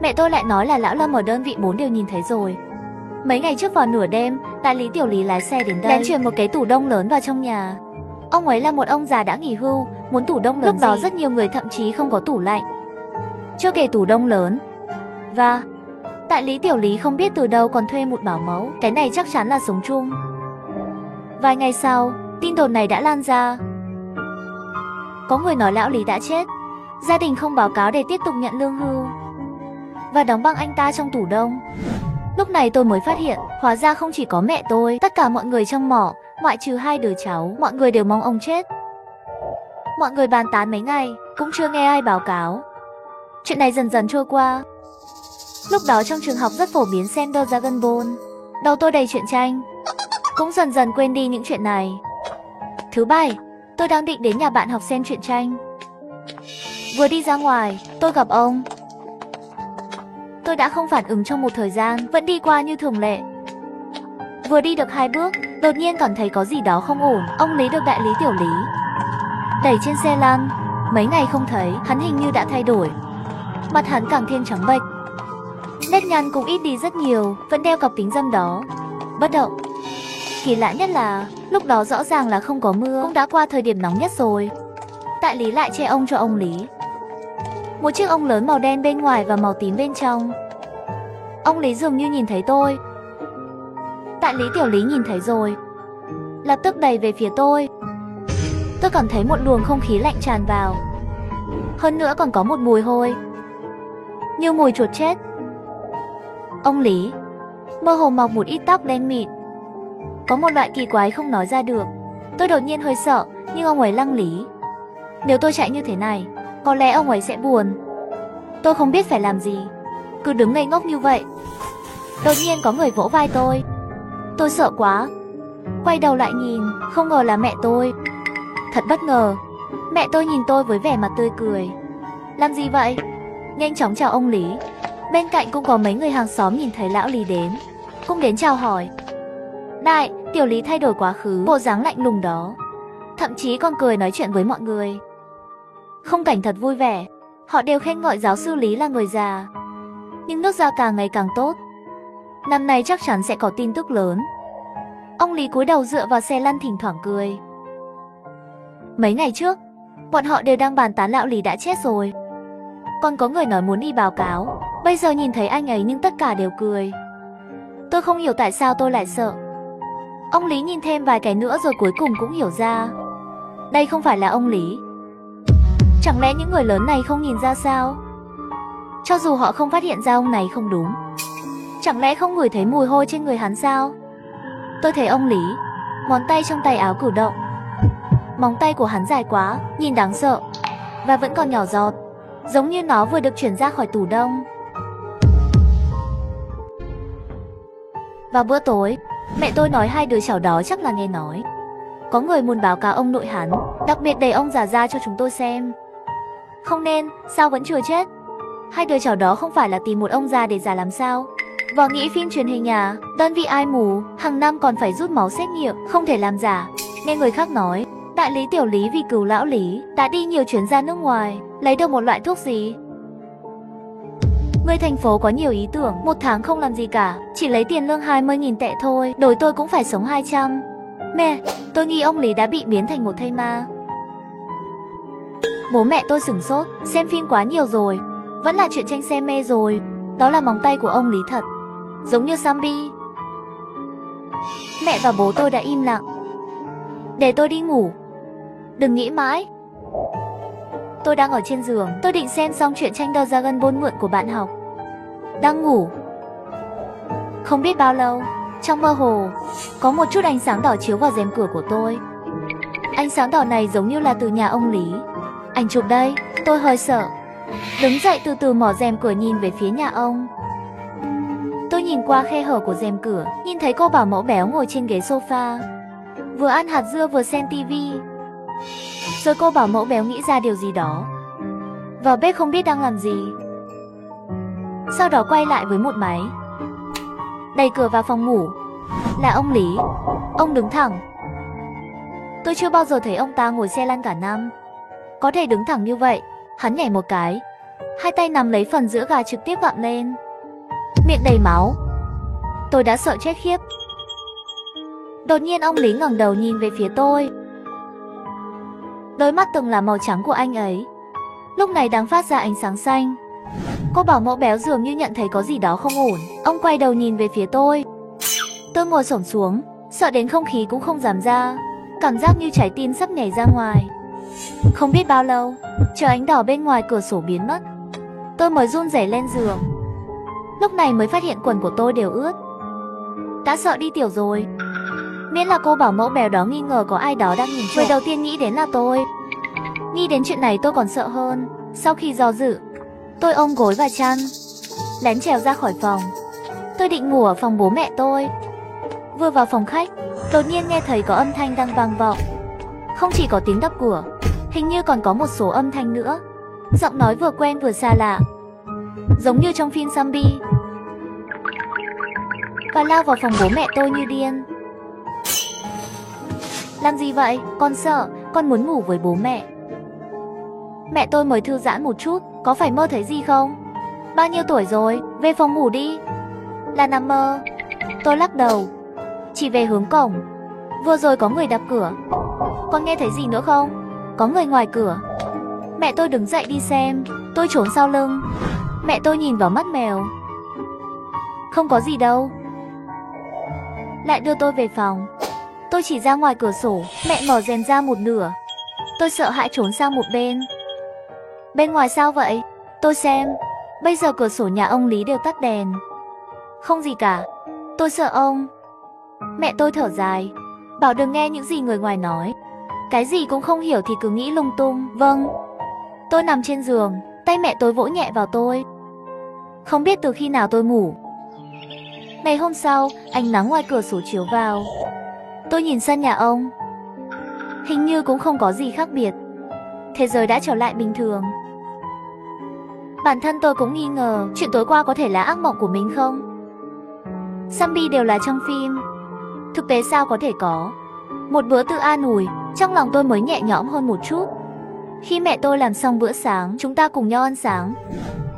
Mẹ tôi lại nói là lão Lâm ở đơn vị 4 đều nhìn thấy rồi. Mấy ngày trước vào nửa đêm, đại lý tiểu Lý lái xe đến đây, lén chuyển một cái tủ đông lớn vào trong nhà. Ông ấy là một ông già đã nghỉ hưu, muốn tủ đông lớn. Lúc đó rất nhiều người thậm chí không có tủ lạnh, chưa kể tủ đông lớn. Và đại lý tiểu Lý không biết từ đâu còn thuê một bảo mẫu. Cái này chắc chắn là sống chung. Vài ngày sau, tin đồn này đã lan ra. Có người nói lão Lý đã chết, gia đình không báo cáo để tiếp tục nhận lương hưu, và đóng băng anh ta trong tủ đông. Lúc này tôi mới phát hiện, hóa ra không chỉ có mẹ tôi, tất cả mọi người trong mỏ, ngoại trừ 2 đứa cháu, mọi người đều mong ông chết. Mọi người bàn tán mấy ngày, cũng chưa nghe ai báo cáo. Chuyện này dần dần trôi qua. Lúc đó trong trường học rất phổ biến xem The Dragon Ball. Đầu tôi đầy truyện tranh, cũng dần dần quên đi những chuyện này. Thứ Bảy, tôi đang định đến nhà bạn học xem truyện tranh. Vừa đi ra ngoài, tôi gặp ông. Tôi đã không phản ứng trong một thời gian, vẫn đi qua như thường lệ. Vừa đi được 2 bước, đột nhiên cảm thấy có gì đó không ổn. Ông Lý được đại lý tiểu Lý đẩy trên xe lăn. Mấy ngày không thấy, hắn hình như đã thay đổi. Mặt hắn càng thêm trắng bệch, nếp nhăn cũng ít đi rất nhiều, vẫn đeo cặp kính râm đó, bất động. Kỳ lạ nhất là, lúc đó rõ ràng là không có mưa, cũng đã qua thời điểm nóng nhất rồi. Đại lý lại che ông cho ông Lý. Một chiếc ông lớn màu đen bên ngoài và màu tím bên trong. Ông Lý dường như nhìn thấy tôi. Đại lý tiểu Lý nhìn thấy rồi, lập tức đẩy về phía tôi. Tôi cảm thấy một luồng không khí lạnh tràn vào. Hơn nữa còn có một mùi hôi, như mùi chuột chết. Ông Lý, mơ hồ mọc một ít tóc đen mịn. Có một loại kỳ quái không nói ra được. Tôi đột nhiên hơi sợ, nhưng ông ấy lăng lý. Nếu tôi chạy như thế này, có lẽ ông ấy sẽ buồn. Tôi không biết phải làm gì, cứ đứng ngây ngốc như vậy. Đột nhiên có người vỗ vai tôi. Tôi sợ quá, quay đầu lại nhìn, không ngờ là mẹ tôi. Thật bất ngờ, mẹ tôi nhìn tôi với vẻ mặt tươi cười. Làm gì vậy? Nhanh chóng chào ông Lý. Bên cạnh cũng có mấy người hàng xóm nhìn thấy lão Lý đến, cũng đến chào hỏi. Đại, tiểu Lý thay đổi quá khứ, bộ dáng lạnh lùng đó. Thậm chí còn cười nói chuyện với mọi người. Khung cảnh thật vui vẻ. Họ đều khen ngợi giáo sư Lý là người già. Nhưng nước ra càng ngày càng tốt. Năm nay chắc chắn sẽ có tin tức lớn. Ông Lý cúi đầu dựa vào xe lăn thỉnh thoảng cười. Mấy ngày trước, bọn họ đều đang bàn tán lão Lý đã chết rồi. Còn có người nói muốn đi báo cáo. Bây giờ nhìn thấy anh ấy nhưng tất cả đều cười. Tôi không hiểu tại sao tôi lại sợ. Ông Lý nhìn thêm vài cái nữa rồi cuối cùng cũng hiểu ra. Đây không phải là ông Lý. Chẳng lẽ những người lớn này không nhìn ra sao? Cho dù họ không phát hiện ra ông này không đúng, chẳng lẽ không ngửi thấy mùi hôi trên người hắn sao? Tôi thấy ông Lý, ngón tay trong tay áo cử động. Móng tay của hắn dài quá, nhìn đáng sợ. Và vẫn còn nhỏ giọt, giống như nó vừa được chuyển ra khỏi tủ đông. Vào bữa tối, mẹ tôi nói hai đứa cháu đó chắc là nghe nói có người muốn báo cáo ông nội hắn, đặc biệt đẩy ông già ra cho chúng tôi xem. Không nên, sao vẫn chưa chết? Hai đứa cháu đó không phải là tìm một ông già để giả làm sao? Vào nghĩ phim truyền hình à, đơn vị ai mù, hàng năm còn phải rút máu xét nghiệm, không thể làm giả. Nghe người khác nói, đại lý tiểu Lý vì cứu lão Lý đã đi nhiều chuyến ra nước ngoài, lấy được một loại thuốc gì. Người thành phố có nhiều ý tưởng, một tháng không làm gì cả, chỉ lấy tiền lương 20.000 tệ thôi, đổi tôi cũng phải sống 200. Mẹ, tôi nghi ông Lý đã bị biến thành một thây ma. Bố mẹ tôi sửng sốt, xem phim quá nhiều rồi, vẫn là chuyện tranh xem mê rồi. Đó là móng tay của ông Lý thật, giống như zombie. Mẹ và bố tôi đã im lặng. Để tôi đi ngủ. Đừng nghĩ mãi. Tôi đang ở trên giường, tôi định xem xong chuyện tranh The Dragon Ball mượn của bạn học. Đang ngủ. Không biết bao lâu, trong mơ hồ, có một chút ánh sáng đỏ chiếu vào rèm cửa của tôi. Ánh sáng đỏ này giống như là từ nhà ông Lý. Ảnh chụp đây, tôi hơi sợ. Đứng dậy từ từ mở rèm cửa nhìn về phía nhà ông. Tôi nhìn qua khe hở của rèm cửa, nhìn thấy cô bảo mẫu béo ngồi trên ghế sofa, vừa ăn hạt dưa vừa xem tivi. Rồi cô bảo mẫu béo nghĩ ra điều gì đó, vào bếp không biết đang làm gì. Sau đó quay lại với một máy, đẩy cửa vào phòng ngủ. Là ông Lý. Ông đứng thẳng. Tôi chưa bao giờ thấy ông ta ngồi xe lăn cả năm. Có thể đứng thẳng như vậy. Hắn nhảy một cái, hai tay nắm lấy phần giữa gà trực tiếp vặn lên, miệng đầy máu. Tôi đã sợ chết khiếp. Đột nhiên ông Lý ngẩng đầu nhìn về phía tôi. Đôi mắt từng là màu trắng của anh ấy lúc này đang phát ra ánh sáng xanh. Cô bảo mẫu béo dường như nhận thấy có gì đó không ổn. Ông quay đầu nhìn về phía tôi. Tôi ngồi xổm xuống, sợ đến không khí cũng không dám ra, cảm giác như trái tim sắp nhảy ra ngoài. Không biết bao lâu, chờ ánh đỏ bên ngoài cửa sổ biến mất, tôi mới run rẩy lên giường. Lúc này mới phát hiện quần của tôi đều ướt. Đã sợ đi tiểu rồi. Miễn là cô bảo mẫu béo đó nghi ngờ có ai đó đang nhìn trộm, người đầu tiên nghĩ đến là tôi. Nghĩ đến chuyện này tôi còn sợ hơn. Sau khi do dự, tôi ôm gối và chăn, lén trèo ra khỏi phòng. Tôi định ngủ ở phòng bố mẹ tôi. Vừa vào phòng khách, đột nhiên nghe thấy có âm thanh đang vang vọng. Không chỉ có tiếng đập cửa, hình như còn có một số âm thanh nữa. Giọng nói vừa quen vừa xa lạ, giống như trong phim zombie. Và lao vào phòng bố mẹ tôi như điên. Làm gì vậy? Con sợ, con muốn ngủ với bố mẹ. Mẹ tôi mới thư giãn một chút, có phải mơ thấy gì không? Bao nhiêu tuổi rồi, về phòng ngủ đi. Là nằm mơ. Tôi lắc đầu, chỉ về hướng cổng. Vừa rồi có người đập cửa. Con nghe thấy gì nữa không? Có người ngoài cửa. Mẹ tôi đứng dậy đi xem. Tôi trốn sau lưng. Mẹ tôi nhìn vào mắt mèo. Không có gì đâu. Lại đưa tôi về phòng. Tôi chỉ ra ngoài cửa sổ. Mẹ mở rèm ra một nửa. Tôi sợ hãi trốn sang một bên. Bên ngoài sao vậy? Tôi xem. Bây giờ cửa sổ nhà ông Lý đều tắt đèn. Không gì cả. Tôi sợ ông. Mẹ tôi thở dài, bảo đừng nghe những gì người ngoài nói. Cái gì cũng không hiểu thì cứ nghĩ lung tung. Vâng. Tôi nằm trên giường, tay mẹ tôi vỗ nhẹ vào tôi. Không biết từ khi nào tôi ngủ. Ngày hôm sau, ánh nắng ngoài cửa sổ chiếu vào. Tôi nhìn sân nhà ông. Hình như cũng không có gì khác biệt. Thế giới đã trở lại bình thường. Bản thân tôi cũng nghi ngờ chuyện tối qua có thể là ác mộng của mình không? Zombie đều là trong phim. Thực tế sao có thể có? Một bữa tự an ủi, trong lòng tôi mới nhẹ nhõm hơn một chút. Khi mẹ tôi làm xong bữa sáng, chúng ta cùng nhau ăn sáng.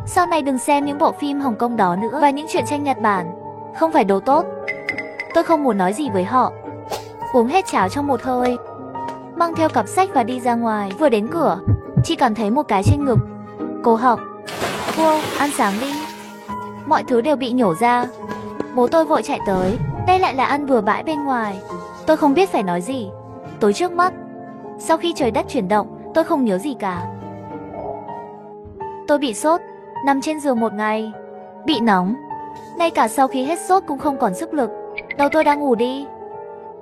Sau này đừng xem những bộ phim Hồng Kông đó nữa và những truyện tranh Nhật Bản. Không phải đồ tốt. Tôi không muốn nói gì với họ. Uống hết cháo trong một hơi, mang theo cặp sách và đi ra ngoài. Vừa đến cửa, chỉ cảm thấy một cái trên ngực, cổ họng. Wow, ăn sáng đi. Mọi thứ đều bị nhổ ra. Bố tôi vội chạy tới. Đây lại là ăn bừa bãi bên ngoài. Tôi không biết phải nói gì. Tối trước mắt, sau khi trời đất chuyển động, tôi không nhớ gì cả. Tôi bị sốt, nằm trên giường một ngày. Bị nóng. Ngay cả sau khi hết sốt cũng không còn sức lực. Đầu tôi đang ngủ đi,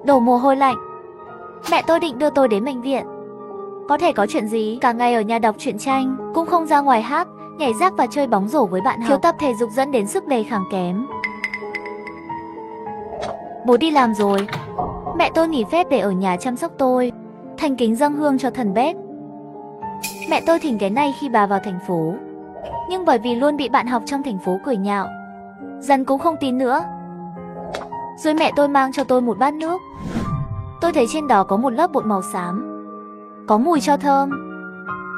đổ mồ hôi lạnh. Mẹ tôi định đưa tôi đến bệnh viện. Có thể có chuyện gì? Cả ngày ở nhà đọc truyện tranh, cũng không ra ngoài hát, nhảy rác và chơi bóng rổ với bạn học. Thiếu tập thể dục dẫn đến sức đề kháng kém. Bố đi làm rồi. Mẹ tôi nghỉ phép để ở nhà chăm sóc tôi. Thành kính dâng hương cho thần Bếp. Mẹ tôi thỉnh cái này khi bà vào thành phố. Nhưng bởi vì luôn bị bạn học trong thành phố cười nhạo, dần cũng không tin nữa. Rồi mẹ tôi mang cho tôi một bát nước. Tôi thấy trên đó có một lớp bột màu xám, có mùi cho thơm.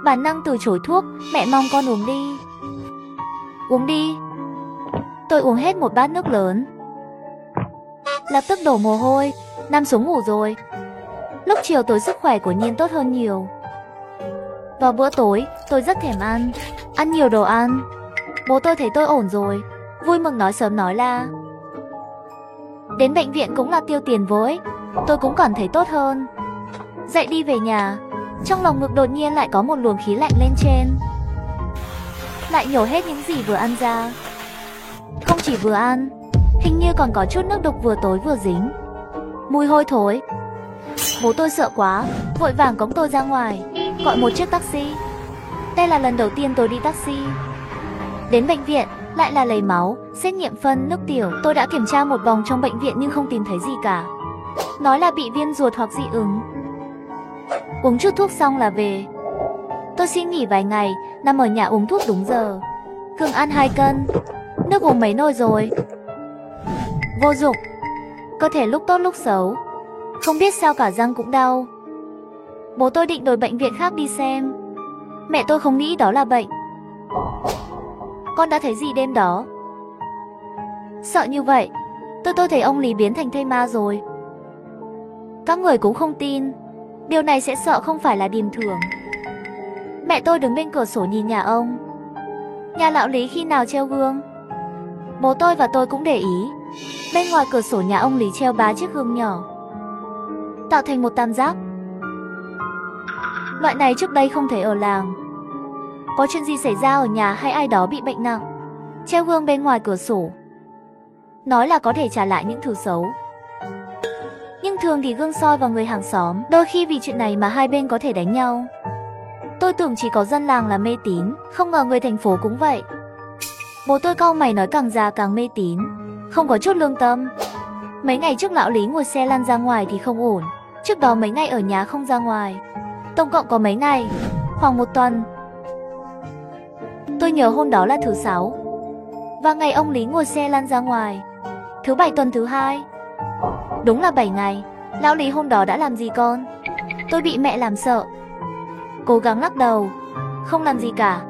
Bản năng từ chối thuốc. Mẹ mong con uống đi. Uống đi. Tôi uống hết một bát nước lớn, lập tức đổ mồ hôi, nằm xuống ngủ rồi. Lúc chiều tối sức khỏe của Nhiên tốt hơn nhiều. Vào bữa tối, tôi rất thèm ăn nhiều đồ ăn. Bố tôi thấy tôi ổn rồi, vui mừng nói sớm nói la. Đến bệnh viện cũng là tiêu tiền vô ích. Tôi cũng cảm thấy tốt hơn. Dậy đi về nhà, trong lòng ngực đột nhiên lại có một luồng khí lạnh lên trên. Lại nhổ hết những gì vừa ăn ra. Không chỉ vừa ăn, hình như còn có chút nước đục vừa tối vừa dính. Mùi hôi thối. Bố tôi sợ quá, vội vàng cõng tôi ra ngoài, gọi một chiếc taxi. Đây là lần đầu tiên tôi đi taxi. Đến bệnh viện, lại là lấy máu, xét nghiệm phân, nước tiểu. Tôi đã kiểm tra một vòng trong bệnh viện nhưng không tìm thấy gì cả. Nói là bị viêm ruột hoặc dị ứng. Uống chút thuốc xong là về. Tôi xin nghỉ vài ngày, nằm ở nhà uống thuốc đúng giờ. Cường ăn 2 cân. Nước uống mấy nồi rồi. Vô dụng. Cơ thể lúc tốt lúc xấu. Không biết sao cả răng cũng đau. Bố tôi định đổi bệnh viện khác đi xem. Mẹ tôi không nghĩ đó là bệnh. Con đã thấy gì đêm đó? Sợ như vậy. Tôi thấy ông Lý biến thành thây ma rồi. Các người cũng không tin. Điều này sẽ sợ không phải là điềm thường. Mẹ tôi đứng bên cửa sổ nhìn nhà ông. Nhà lão Lý khi nào treo gương? Bố tôi và tôi cũng để ý. Bên ngoài cửa sổ nhà ông Lý treo 3 chiếc gương nhỏ, tạo thành một tam giác. Loại này trước đây không thấy ở làng. Có chuyện gì xảy ra ở nhà hay ai đó bị bệnh nặng, treo gương bên ngoài cửa sổ, nói là có thể trả lại những thứ xấu. Nhưng thường thì gương soi vào người hàng xóm. Đôi khi vì chuyện này mà hai bên có thể đánh nhau. Tôi tưởng chỉ có dân làng là mê tín, không ngờ người thành phố cũng vậy. Bố tôi cau mày nói càng già càng mê tín, không có chút lương tâm. Mấy ngày trước lão Lý ngồi xe lăn ra ngoài thì không ổn. Trước đó mấy ngày ở nhà không ra ngoài. Tổng cộng có mấy ngày, khoảng 1 tuần. Tôi nhớ hôm đó là thứ 6 và ngày ông Lý ngồi xe lăn ra ngoài, thứ 7 tuần thứ 2. Đúng là 7 ngày. Lão Lý hôm đó đã làm gì con? Tôi bị mẹ làm sợ, cố gắng lắc đầu. Không làm gì cả.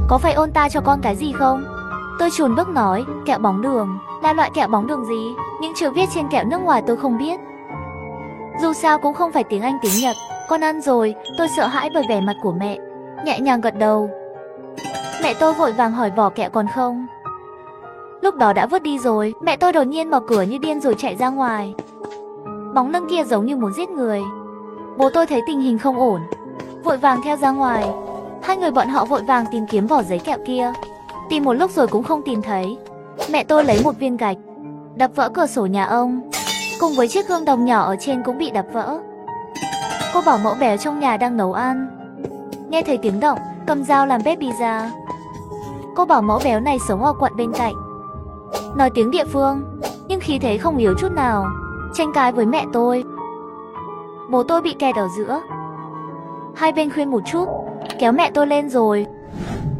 Có phải ông ta cho con cái gì không? Tôi chùn bước nói, kẹo bóng đường. Là loại kẹo bóng đường gì? Những chữ viết trên kẹo nước ngoài tôi không biết. Dù sao cũng không phải tiếng Anh tiếng Nhật. Con ăn rồi. Tôi sợ hãi bởi vẻ mặt của mẹ, nhẹ nhàng gật đầu. Mẹ tôi vội vàng hỏi vỏ kẹo còn không. Lúc đó đã vứt đi rồi. Mẹ tôi đột nhiên mở cửa như điên rồi chạy ra ngoài. Bóng lưng kia giống như muốn giết người. Bố tôi thấy tình hình không ổn, vội vàng theo ra ngoài. Hai người bọn họ vội vàng tìm kiếm vỏ giấy kẹo kia. Tìm một lúc rồi cũng không tìm thấy. Mẹ tôi lấy một viên gạch, đập vỡ cửa sổ nhà ông. Cùng với chiếc gương đồng nhỏ ở trên cũng bị đập vỡ. Cô bảo mẫu béo trong nhà đang nấu ăn. Nghe thấy tiếng động, cầm dao làm bếp đi ra. Cô bảo mẫu béo này sống ở quận bên cạnh, nói tiếng địa phương, nhưng khí thế không yếu chút nào, tranh cãi với mẹ tôi. Bố tôi bị kẹt ở giữa. Hai bên khuyên một chút, kéo mẹ tôi lên rồi.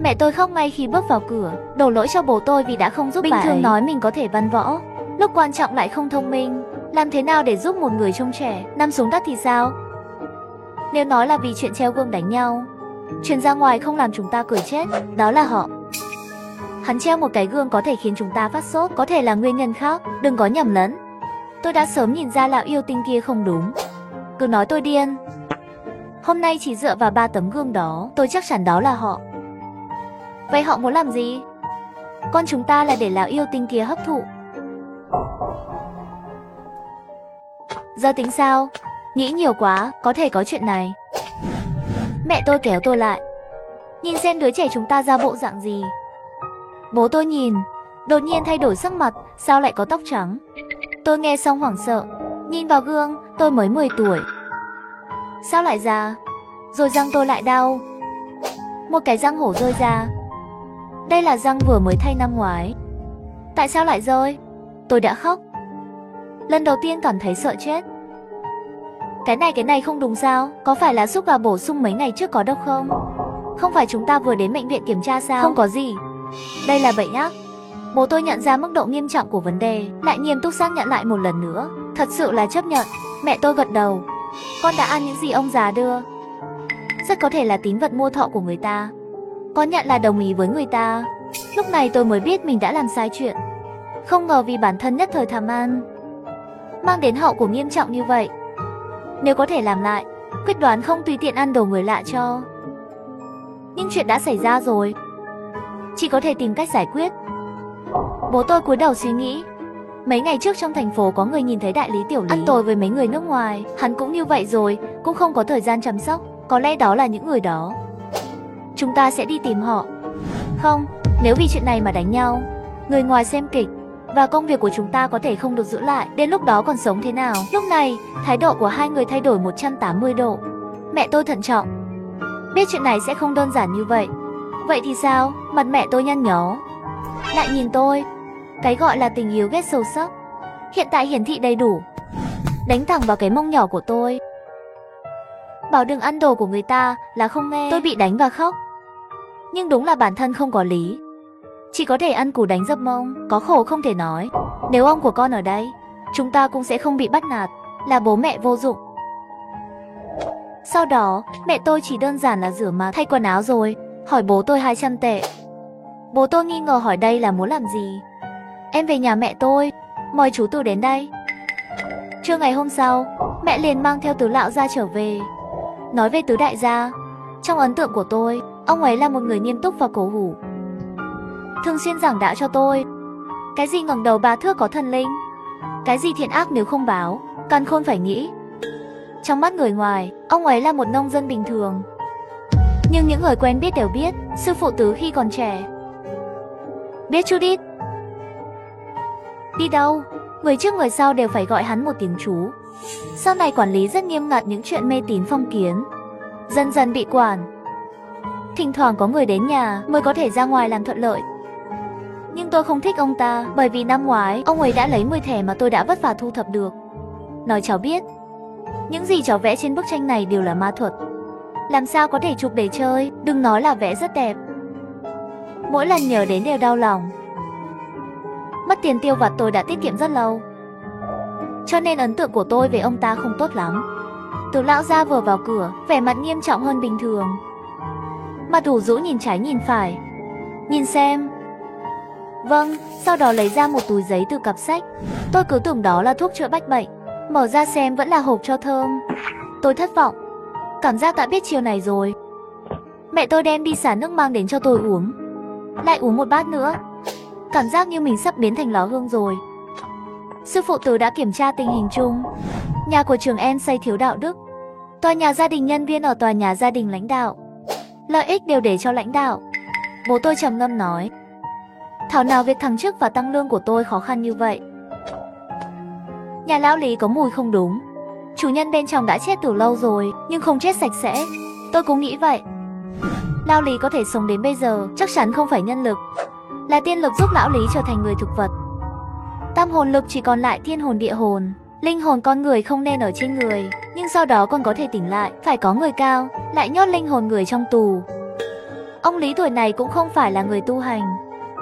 Mẹ tôi khóc ngay khi bước vào cửa, đổ lỗi cho bố tôi vì đã không giúp bà ấy. Bình thường nói mình có thể văn võ, lúc quan trọng lại không thông minh. Làm thế nào để giúp một người trông trẻ nằm xuống đất thì sao? Nếu nói là vì chuyện treo gương đánh nhau, truyền ra ngoài không làm chúng ta cười chết, đó là họ. Hắn treo một cái gương có thể khiến chúng ta phát sốt, có thể là nguyên nhân khác, đừng có nhầm lẫn. Tôi đã sớm nhìn ra lão yêu tinh kia không đúng. Cứ nói tôi điên. Hôm nay chỉ dựa vào 3 tấm gương đó, tôi chắc chắn đó là họ. Vậy họ muốn làm gì? Con chúng ta là để lão yêu tinh kia hấp thụ. Giờ tính sao? Nghĩ nhiều quá, có thể có chuyện này. Mẹ tôi kéo tôi lại. Nhìn xem đứa trẻ chúng ta ra bộ dạng gì. Bố tôi nhìn, đột nhiên thay đổi sắc mặt, sao lại có tóc trắng? Tôi nghe xong hoảng sợ, nhìn vào gương, tôi mới 10 tuổi. Sao lại già? Rồi răng tôi lại đau. Một cái răng hổ rơi ra. Đây là răng vừa mới thay năm ngoái. Tại sao lại rơi? Tôi đã khóc. Lần đầu tiên cảm thấy sợ chết. Cái này không đúng sao? Có phải là xúc gà bổ sung mấy ngày trước có độc không? Không phải chúng ta vừa đến bệnh viện kiểm tra sao? Không có gì. Đây là bệnh ác. Bố tôi nhận ra mức độ nghiêm trọng của vấn đề, lại nghiêm túc xác nhận lại một lần nữa. Thật sự là chấp nhận. Mẹ tôi gật đầu. Con đã ăn những gì ông già đưa. Rất có thể là tín vật mua thọ của người ta. Con nhận là đồng ý với người ta. Lúc này tôi mới biết mình đã làm sai chuyện. Không ngờ vì bản thân nhất thời tham ăn, mang đến hậu quả nghiêm trọng như vậy. Nếu có thể làm lại, quyết đoán không tùy tiện ăn đồ người lạ cho. Nhưng chuyện đã xảy ra rồi, chỉ có thể tìm cách giải quyết. Bố tôi cúi đầu suy nghĩ. Mấy ngày trước trong thành phố có người nhìn thấy đại lý Tiểu Lý ăn tối với mấy người nước ngoài. Hắn cũng như vậy rồi, cũng không có thời gian chăm sóc. Có lẽ đó là những người đó. Chúng ta sẽ đi tìm họ. Không, nếu vì chuyện này mà đánh nhau, người ngoài xem kịch, và công việc của chúng ta có thể không được giữ lại. Đến lúc đó còn sống thế nào? Lúc này, thái độ của hai người thay đổi 180 độ. Mẹ tôi thận trọng, biết chuyện này sẽ không đơn giản như vậy. Vậy thì sao? Mặt mẹ tôi nhăn nhó, lại nhìn tôi. Cái gọi là tình yêu ghét sâu sắc hiện tại hiển thị đầy đủ. Đánh thẳng vào cái mông nhỏ của tôi. Bảo đừng ăn đồ của người ta là không nghe. Tôi bị đánh và khóc. Nhưng đúng là bản thân không có lý, chỉ có thể ăn củ đánh dập mông. Có khổ không thể nói. Nếu ông của con ở đây, chúng ta cũng sẽ không bị bắt nạt. Là bố mẹ vô dụng. Sau đó, mẹ tôi chỉ đơn giản là rửa mặt, thay quần áo rồi hỏi bố tôi 200 tệ. Bố tôi nghi ngờ hỏi đây là muốn làm gì. Em về nhà mẹ tôi, mời chú Từ đến đây. Trưa ngày hôm sau, mẹ liền mang theo Tứ lão gia trở về. Nói về Tứ đại gia, trong ấn tượng của tôi, ông ấy là một người nghiêm túc và cổ hủ. Thường xuyên giảng đạo cho tôi. Cái gì ngẩng đầu 3 thước có thần linh, cái gì thiện ác nếu không báo, càn khôn phải nghĩ. Trong mắt người ngoài, ông ấy là một nông dân bình thường. Nhưng những người quen biết đều biết, sư phụ Tứ khi còn trẻ biết chút ít. Đi đâu, người trước người sau đều phải gọi hắn một tiếng chú. Sau này quản lý rất nghiêm ngặt những chuyện mê tín phong kiến, dần dần bị quản. Thỉnh thoảng có người đến nhà mới có thể ra ngoài làm thuận lợi. Nhưng tôi không thích ông ta, bởi vì năm ngoái ông ấy đã lấy 10 thẻ mà tôi đã vất vả thu thập được. Nói cháu biết, những gì cháu vẽ trên bức tranh này đều là ma thuật. Làm sao có thể chụp để chơi, đừng nói là vẽ rất đẹp. Mỗi lần nhớ đến đều đau lòng. Mất tiền tiêu vặt tôi đã tiết kiệm rất lâu, cho nên ấn tượng của tôi về ông ta không tốt lắm. Từ lão gia vừa vào cửa, vẻ mặt nghiêm trọng hơn bình thường. Mặt ủ rũ nhìn trái nhìn phải. Nhìn xem. Vâng, sau đó lấy ra một túi giấy từ cặp sách. Tôi cứ tưởng đó là thuốc chữa bách bệnh. Mở ra xem vẫn là hộp cho thơm. Tôi thất vọng. Cảm giác đã biết chiều này rồi. Mẹ tôi đem đi xả nước mang đến cho tôi uống. Lại uống một bát nữa. Cảm giác như mình sắp biến thành lò hương rồi. Sư phụ Tứ đã kiểm tra tình hình chung. Nhà của trường em xây thiếu đạo đức. Tòa nhà gia đình nhân viên ở tòa nhà gia đình lãnh đạo. Lợi ích đều để cho lãnh đạo. Bố tôi trầm ngâm nói. Thảo nào việc thăng chức và tăng lương của tôi khó khăn như vậy. Nhà lão Lý có mùi không đúng. Chủ nhân bên trong đã chết từ lâu rồi, nhưng không chết sạch sẽ. Tôi cũng nghĩ vậy. Lão Lý có thể sống đến bây giờ, chắc chắn không phải nhân lực. Là tiên lực giúp lão Lý trở thành người thực vật. Tam hồn lực chỉ còn lại thiên hồn địa hồn. Linh hồn con người không nên ở trên người, nhưng sau đó còn có thể tỉnh lại. Phải có người cao, lại nhốt linh hồn người trong tù. Ông Lý tuổi này cũng không phải là người tu hành.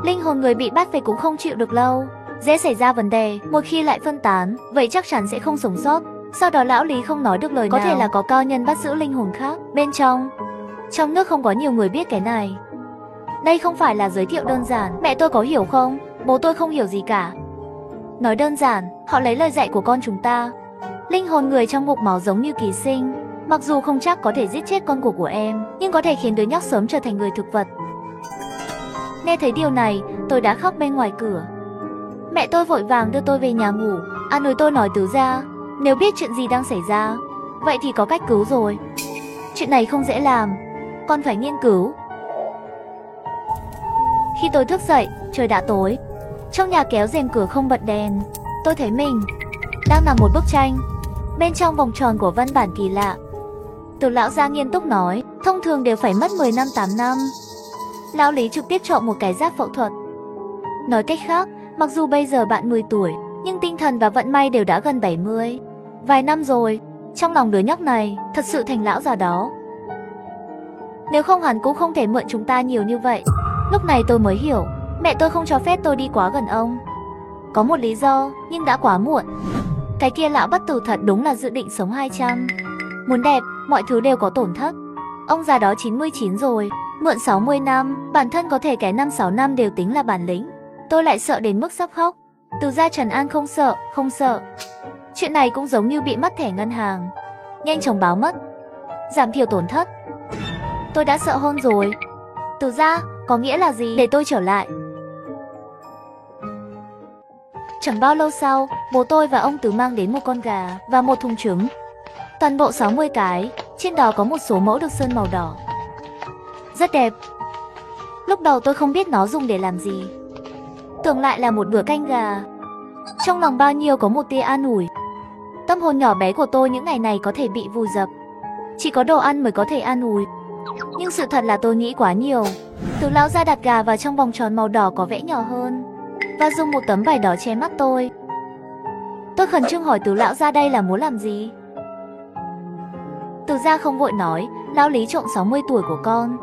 Linh hồn người bị bắt về cũng không chịu được lâu, dễ xảy ra vấn đề. Một khi lại phân tán, vậy chắc chắn sẽ không sống sót. Sau đó lão Lý không nói được lời nào. Có thể là có cao nhân bắt giữ linh hồn khác. Bên trong nước không có nhiều người biết cái này. Đây không phải là giới thiệu đơn giản. Mẹ tôi có hiểu không? Bố tôi không hiểu gì cả. Nói đơn giản, họ lấy lời dạy của con chúng ta. Linh hồn người trong ngục máu giống như ký sinh. Mặc dù không chắc có thể giết chết con của em, nhưng có thể khiến đứa nhóc sớm trở thành người thực vật. Nghe thấy điều này, tôi đã khóc bên ngoài cửa. Mẹ tôi vội vàng đưa tôi về nhà ngủ. An ủi tôi nói Tứ ra, nếu biết chuyện gì đang xảy ra, vậy thì có cách cứu rồi. Chuyện này không dễ làm, con phải nghiên cứu. Khi tôi thức dậy, trời đã tối. Trong nhà kéo rèm cửa không bật đèn, tôi thấy mình đang nằm một bức tranh. Bên trong vòng tròn của văn bản kỳ lạ. Từ lão gia nghiêm túc nói, thông thường đều phải mất 10 năm 8 năm. Lão Lý trực tiếp chọn một cái giáp phẫu thuật. Nói cách khác, mặc dù bây giờ bạn 10 tuổi, nhưng tinh thần và vận may đều đã gần 70. Vài năm rồi, trong lòng đứa nhóc này thật sự thành lão già đó. Nếu không hắn cũng không thể mượn chúng ta nhiều như vậy. Lúc này tôi mới hiểu, mẹ tôi không cho phép tôi đi quá gần ông. Có một lý do, nhưng đã quá muộn. Cái kia lão bất tử thật đúng là dự định sống 200. Muốn đẹp, mọi thứ đều có tổn thất. Ông già đó 99 rồi, mượn 60 năm, bản thân có thể cái 5-6 năm đều tính là bản lĩnh. Tôi lại sợ đến mức sắp khóc. Từ gia Trần An không sợ. Chuyện này cũng giống như bị mất thẻ ngân hàng. Nhanh chóng báo mất, giảm thiểu tổn thất. Tôi đã sợ hơn rồi. Từ gia, có nghĩa là gì? Để tôi trở lại. Chẳng bao lâu sau, bố tôi và ông Tứ mang đến một con gà và một thùng trứng. Toàn bộ 60 cái, trên đó có một số mẫu được sơn màu đỏ. Rất đẹp. Lúc đầu tôi không biết nó dùng để làm gì. Tưởng lại là một bữa canh gà. Trong lòng bao nhiêu có một tia an ủi. Tâm hồn nhỏ bé của tôi những ngày này có thể bị vùi dập. Chỉ có đồ ăn mới có thể an ủi. Nhưng sự thật là tôi nghĩ quá nhiều. Từ lão ra đặt gà vào trong vòng tròn màu đỏ có vẽ nhỏ hơn và dùng một tấm vải đỏ che mắt tôi. Tôi khẩn trương hỏi Từ lão ra đây là muốn làm gì. Từ gia không vội nói, lão Lý trộm 60 tuổi của con.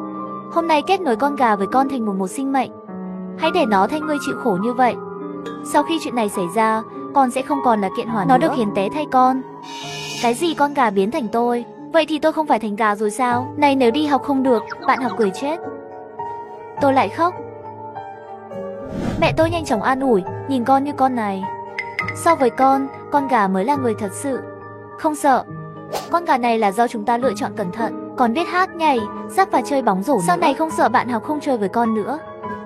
Hôm nay kết nối con gà với con thành một sinh mệnh. Hãy để nó thay ngươi chịu khổ như vậy. Sau khi chuyện này xảy ra, con sẽ không còn là kiện hoàn nữa. Nó được hiến tế thay con. Cái gì con gà biến thành tôi? Vậy thì tôi không phải thành gà rồi sao? Này nếu đi học không được, bạn học cười chết. Tôi lại khóc. Mẹ tôi nhanh chóng an ủi, nhìn con như con này. So với con gà mới là người thật sự. Không sợ. Con gà này là do chúng ta lựa chọn cẩn thận. Còn biết hát, nhảy, rắc và chơi bóng rổ. Sau này không sợ bạn học không chơi với con nữa.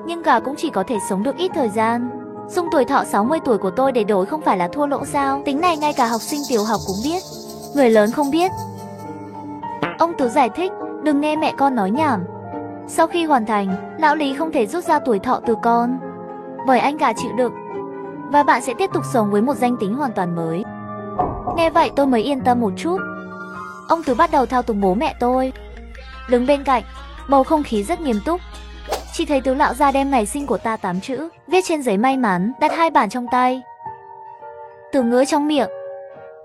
Nhưng gà cũng chỉ có thể sống được ít thời gian. Dùng tuổi thọ 60 tuổi của tôi để đổi không phải là thua lỗ sao? Tính này ngay cả học sinh tiểu học cũng biết. Người lớn không biết. Ông Tứ giải thích, đừng nghe mẹ con nói nhảm. Sau khi hoàn thành, lão Lý không thể rút ra tuổi thọ từ con. Bởi anh gà chịu đựng. Và bạn sẽ tiếp tục sống với một danh tính hoàn toàn mới. Nghe vậy tôi mới yên tâm một chút. Ông Tứ bắt đầu thao túng bố mẹ tôi. Đứng bên cạnh, bầu không khí rất nghiêm túc. Chỉ thấy Tứ lão ra đem ngày sinh của ta 8 chữ, viết trên giấy may mắn, đặt 2 bản trong tay. Từ ngứa trong miệng.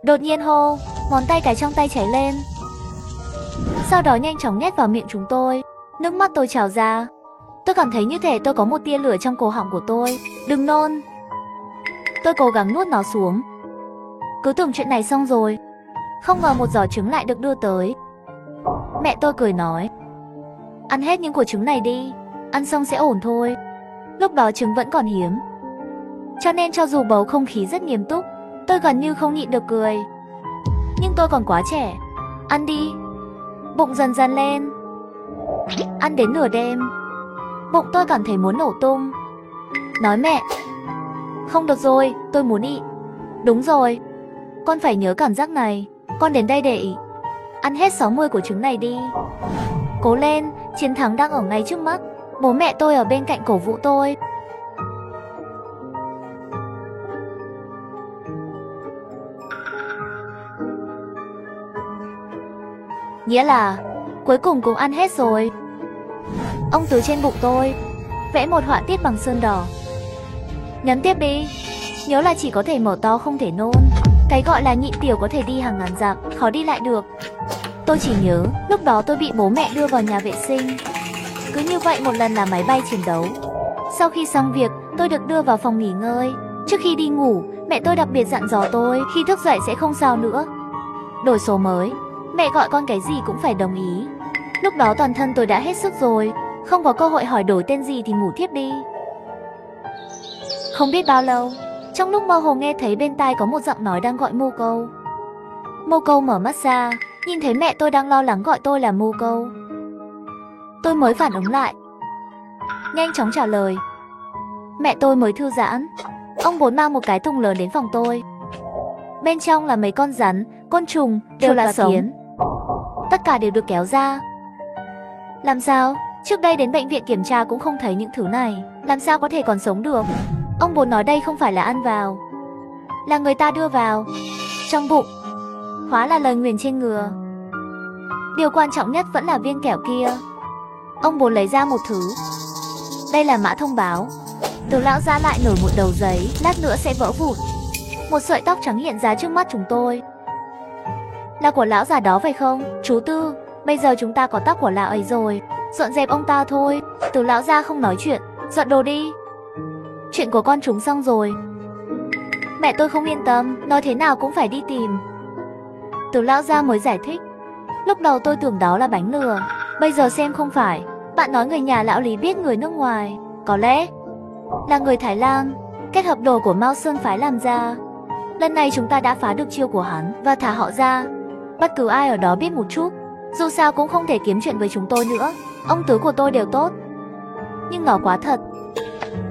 Đột nhiên hô, ngón tay cái trong tay cháy lên. Sau đó nhanh chóng nhét vào miệng chúng tôi. Nước mắt tôi trào ra. Tôi cảm thấy như thể tôi có một tia lửa trong cổ họng của tôi. Đừng nôn. Tôi cố gắng nuốt nó xuống. Cứ tưởng chuyện này xong rồi. Không ngờ một giỏ trứng lại được đưa tới. Mẹ tôi cười nói, ăn hết những quả trứng này đi, ăn xong sẽ ổn thôi. Lúc đó trứng vẫn còn hiếm. Cho nên cho dù bầu không khí rất nghiêm túc, tôi gần như không nhịn được cười. Nhưng tôi còn quá trẻ. Ăn đi. Bụng dần dần lên. Ăn đến nửa đêm, bụng tôi cảm thấy muốn nổ tung. Nói mẹ, không được rồi, tôi muốn ị. Đúng rồi, con phải nhớ cảm giác này. Con đến đây để ị. Ăn hết 60 của trứng này đi. Cố lên, chiến thắng đang ở ngay trước mắt. Bố mẹ tôi ở bên cạnh cổ vũ tôi. Nghĩa là cuối cùng cũng ăn hết rồi. Ông Tứ trên bụng tôi vẽ một họa tiết bằng sơn đỏ. Nhấn tiếp đi. Nhớ là chỉ có thể mở to không thể nôn. Cái gọi là nhịn tiểu có thể đi hàng ngàn dặm, khó đi lại được. Tôi chỉ nhớ lúc đó tôi bị bố mẹ đưa vào nhà vệ sinh. Cứ như vậy một lần là máy bay chiến đấu. Sau khi xong việc, tôi được đưa vào phòng nghỉ ngơi. Trước khi đi ngủ, mẹ tôi đặc biệt dặn dò tôi khi thức dậy sẽ không sao nữa. Đổi số mới, mẹ gọi con cái gì cũng phải đồng ý. Lúc đó toàn thân tôi đã hết sức rồi, không có cơ hội hỏi đổi tên gì thì ngủ thiếp đi. Không biết bao lâu, trong lúc mơ hồ nghe thấy bên tai có một giọng nói đang gọi Mô Câu. Mô Câu mở mắt ra, nhìn thấy mẹ tôi đang lo lắng gọi tôi là Mô Câu. Tôi mới phản ứng lại, nhanh chóng trả lời. Mẹ tôi mới thư giãn. Ông Bốn mang một cái thùng lớn đến phòng tôi. Bên trong là mấy con rắn, côn trùng, đều là sống. Tất cả đều được kéo ra. Làm sao? Trước đây đến bệnh viện kiểm tra cũng không thấy những thứ này. Làm sao có thể còn sống được? Ông Bốn nói đây không phải là ăn vào, là người ta đưa vào trong bụng. Hóa là lời nguyền trên ngừa. Điều quan trọng nhất vẫn là viên kẹo kia. Ông Bốn lấy ra một thứ. Đây là mã thông báo. Từ lão ra lại nổi một đầu giấy, lát nữa sẽ vỡ vụn. Một sợi tóc trắng hiện ra trước mắt chúng tôi. Là của lão già đó phải không? Chú Tư, bây giờ chúng ta có tóc của lão ấy rồi. Dọn dẹp ông ta thôi. Từ lão ra không nói chuyện. Dọn đồ đi. Chuyện của con chúng xong rồi. Mẹ tôi không yên tâm, nói thế nào cũng phải đi tìm. Từ lão ra mới giải thích. Lúc đầu tôi tưởng đó là bánh lừa, bây giờ xem không phải. Bạn nói người nhà lão Lý biết người nước ngoài, có lẽ là người Thái Lan, kết hợp đồ của Mao Sơn phái làm ra. Lần này chúng ta đã phá được chiêu của hắn và thả họ ra. Bất cứ ai ở đó biết một chút, dù sao cũng không thể kiếm chuyện với chúng tôi nữa. Ông Tứ của tôi đều tốt, nhưng nó quá thật.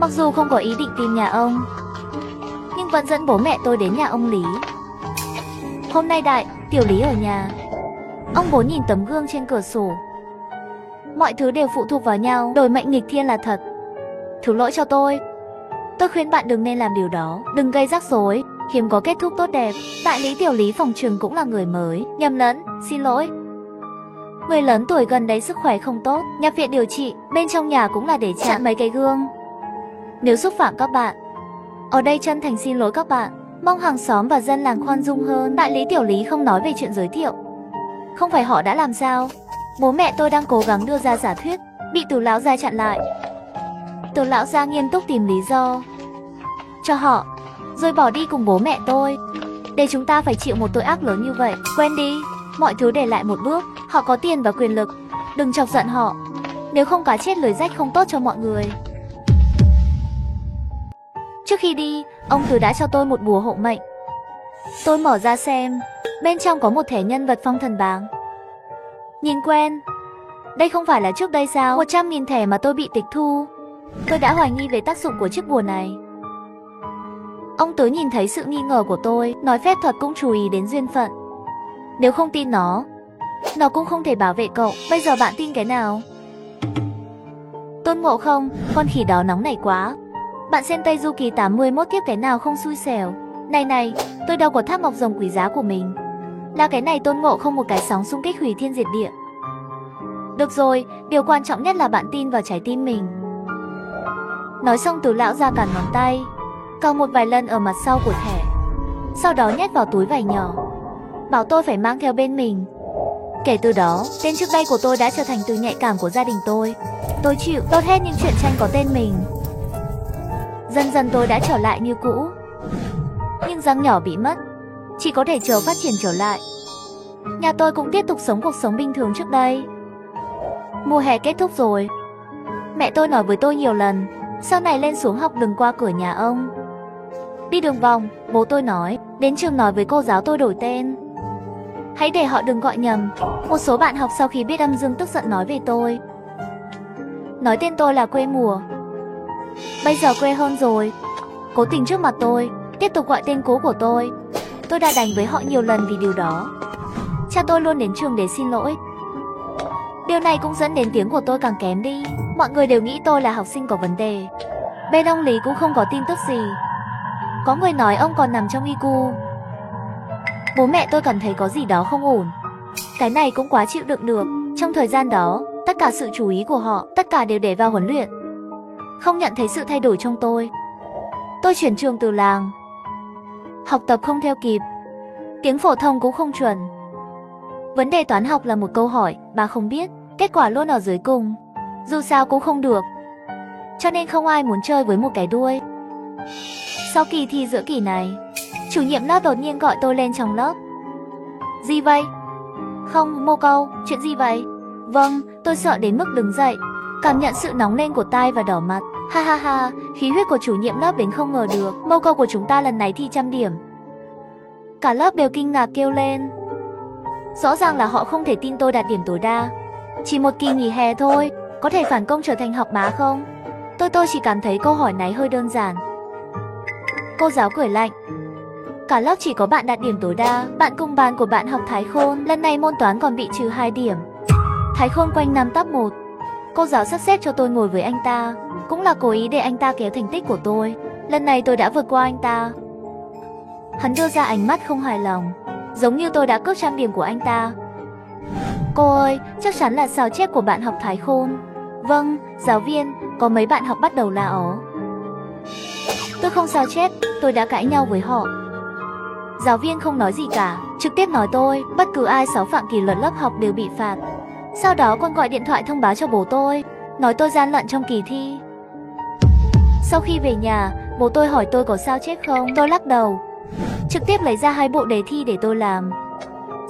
Mặc dù không có ý định tìm nhà ông, nhưng vẫn dẫn bố mẹ tôi đến nhà ông Lý. Hôm nay Đại, Tiểu Lý ở nhà. Ông Bố nhìn tấm gương trên cửa sổ. Mọi thứ đều phụ thuộc vào nhau, đổi mệnh nghịch thiên là thật. Thứ lỗi cho tôi khuyên bạn đừng nên làm điều đó, đừng gây rắc rối, hiếm có kết thúc tốt đẹp. Đại Lý Tiểu Lý phòng trường cũng là người mới, nhầm lẫn, xin lỗi. Người lớn tuổi gần đấy sức khỏe không tốt, nhập viện điều trị, bên trong nhà cũng là để chạm mấy cái gương. Nếu xúc phạm các bạn, ở đây chân thành xin lỗi các bạn, mong hàng xóm và dân làng khoan dung hơn. Đại Lý Tiểu Lý không nói về chuyện giới thiệu. Không phải họ đã làm sao? Bố mẹ tôi đang cố gắng đưa ra giả thuyết, bị Từ lão gia chặn lại. Từ lão gia nghiêm túc tìm lý do cho họ, rồi bỏ đi cùng bố mẹ tôi. Để chúng ta phải chịu một tội ác lớn như vậy. Quên đi, mọi thứ để lại một bước. Họ có tiền và quyền lực, đừng chọc giận họ. Nếu không cá chết lưới rách không tốt cho mọi người. Trước khi đi, ông Từ đã cho tôi một bùa hộ mệnh. Tôi mở ra xem, bên trong có một thẻ nhân vật phong thần bảng. Nhìn quen. Đây không phải là trước đây sao? 100.000 thẻ mà tôi bị tịch thu. Tôi đã hoài nghi về tác dụng của chiếc bùa này. Ông Tứ nhìn thấy sự nghi ngờ của tôi, nói phép thuật cũng chú ý đến duyên phận. Nếu không tin nó cũng không thể bảo vệ cậu. Bây giờ bạn tin cái nào? Tôn Ngộ Không, con khỉ đó nóng nảy quá. Bạn xem Tây Du Ký 81 tiếp cái nào không xui xẻo. Này, tôi đâu có tháp ngọc rồng quý giá của mình. Là cái này Tôn Ngộ Không một cái sóng xung kích hủy thiên diệt địa. Được rồi, điều quan trọng nhất là bạn tin vào trái tim mình. Nói xong Từ lão ra cản ngón tay, cào một vài lần ở mặt sau của thẻ. Sau đó nhét vào túi vải nhỏ, bảo tôi phải mang theo bên mình. Kể từ đó, tên trước đây của tôi đã trở thành từ nhạy cảm của gia đình tôi. Tôi chịu tốt hết những chuyện tranh có tên mình. Dần dần tôi đã trở lại như cũ. Nhưng răng nhỏ bị mất, chỉ có thể chờ phát triển trở lại. Nhà tôi cũng tiếp tục sống cuộc sống bình thường trước đây. Mùa hè kết thúc rồi. Mẹ tôi nói với tôi nhiều lần, sau này lên xuống học đừng qua cửa nhà ông. Đi đường vòng, bố tôi nói, đến trường nói với cô giáo tôi đổi tên. Hãy để họ đừng gọi nhầm. Một số bạn học sau khi biết âm dương tức giận nói về tôi. Nói tên tôi là quê mùa. Bây giờ quê hơn rồi. Cố tình trước mặt tôi, tiếp tục gọi tên cũ của tôi. Tôi đã đánh với họ nhiều lần vì điều đó. Cha tôi luôn đến trường để xin lỗi. Điều này cũng dẫn đến tiếng của tôi càng kém đi. Mọi người đều nghĩ tôi là học sinh có vấn đề. Bên ông Lý cũng không có tin tức gì. Có người nói ông còn nằm trong ICU. Bố mẹ tôi cảm thấy có gì đó không ổn. Cái này cũng quá chịu đựng được. Trong thời gian đó, tất cả sự chú ý của họ, tất cả đều để vào huấn luyện. Không nhận thấy sự thay đổi trong tôi. Tôi chuyển trường từ làng. Học tập không theo kịp. Tiếng phổ thông cũng không chuẩn. Vấn đề toán học là một câu hỏi, bà không biết. Kết quả luôn ở dưới cùng. Dù sao cũng không được. Cho nên không ai muốn chơi với một cái đuôi. Sau kỳ thi giữa kỳ này, chủ nhiệm lớp đột nhiên gọi tôi lên trong lớp. Gì vậy? Không, Mô Câu, chuyện gì vậy? Vâng, tôi sợ đến mức đứng dậy. Cảm nhận sự nóng lên của tai và đỏ mặt. Ha ha ha, khí huyết của chủ nhiệm lớp đến không ngờ được. Mô Câu của chúng ta lần này thi 100 điểm. Cả lớp đều kinh ngạc kêu lên. Rõ ràng là họ không thể tin tôi đạt điểm tối đa. Chỉ một kỳ nghỉ hè thôi, có thể phản công trở thành học bá không? Tôi chỉ cảm thấy câu hỏi này hơi đơn giản. Cô giáo cười lạnh. Cả lớp chỉ có bạn đạt điểm tối đa. Bạn cùng bàn của bạn học Thái Khôn, lần này môn toán còn bị trừ 2 điểm. Thái Khôn quanh năm tắp một. Cô giáo sắp xếp cho tôi ngồi với anh ta, cũng là cố ý để anh ta kéo thành tích của tôi. Lần này tôi đã vượt qua anh ta. Hắn đưa ra ánh mắt không hài lòng, giống như tôi đã cướp 100 điểm của anh ta. Cô ơi, chắc chắn là sao chép của bạn học Thái Khôn. Vâng, giáo viên, có mấy bạn học bắt đầu là ó. Tôi không sao chép, tôi đã cãi nhau với họ. Giáo viên không nói gì cả, trực tiếp nói tôi, bất cứ ai xáo phạm kỷ luật lớp học đều bị phạt. Sau đó còn gọi điện thoại thông báo cho bố tôi, nói tôi gian lận trong kỳ thi. Sau khi về nhà, bố tôi hỏi tôi có sao chép không, tôi lắc đầu. Trực tiếp lấy ra 2 bộ đề thi để tôi làm.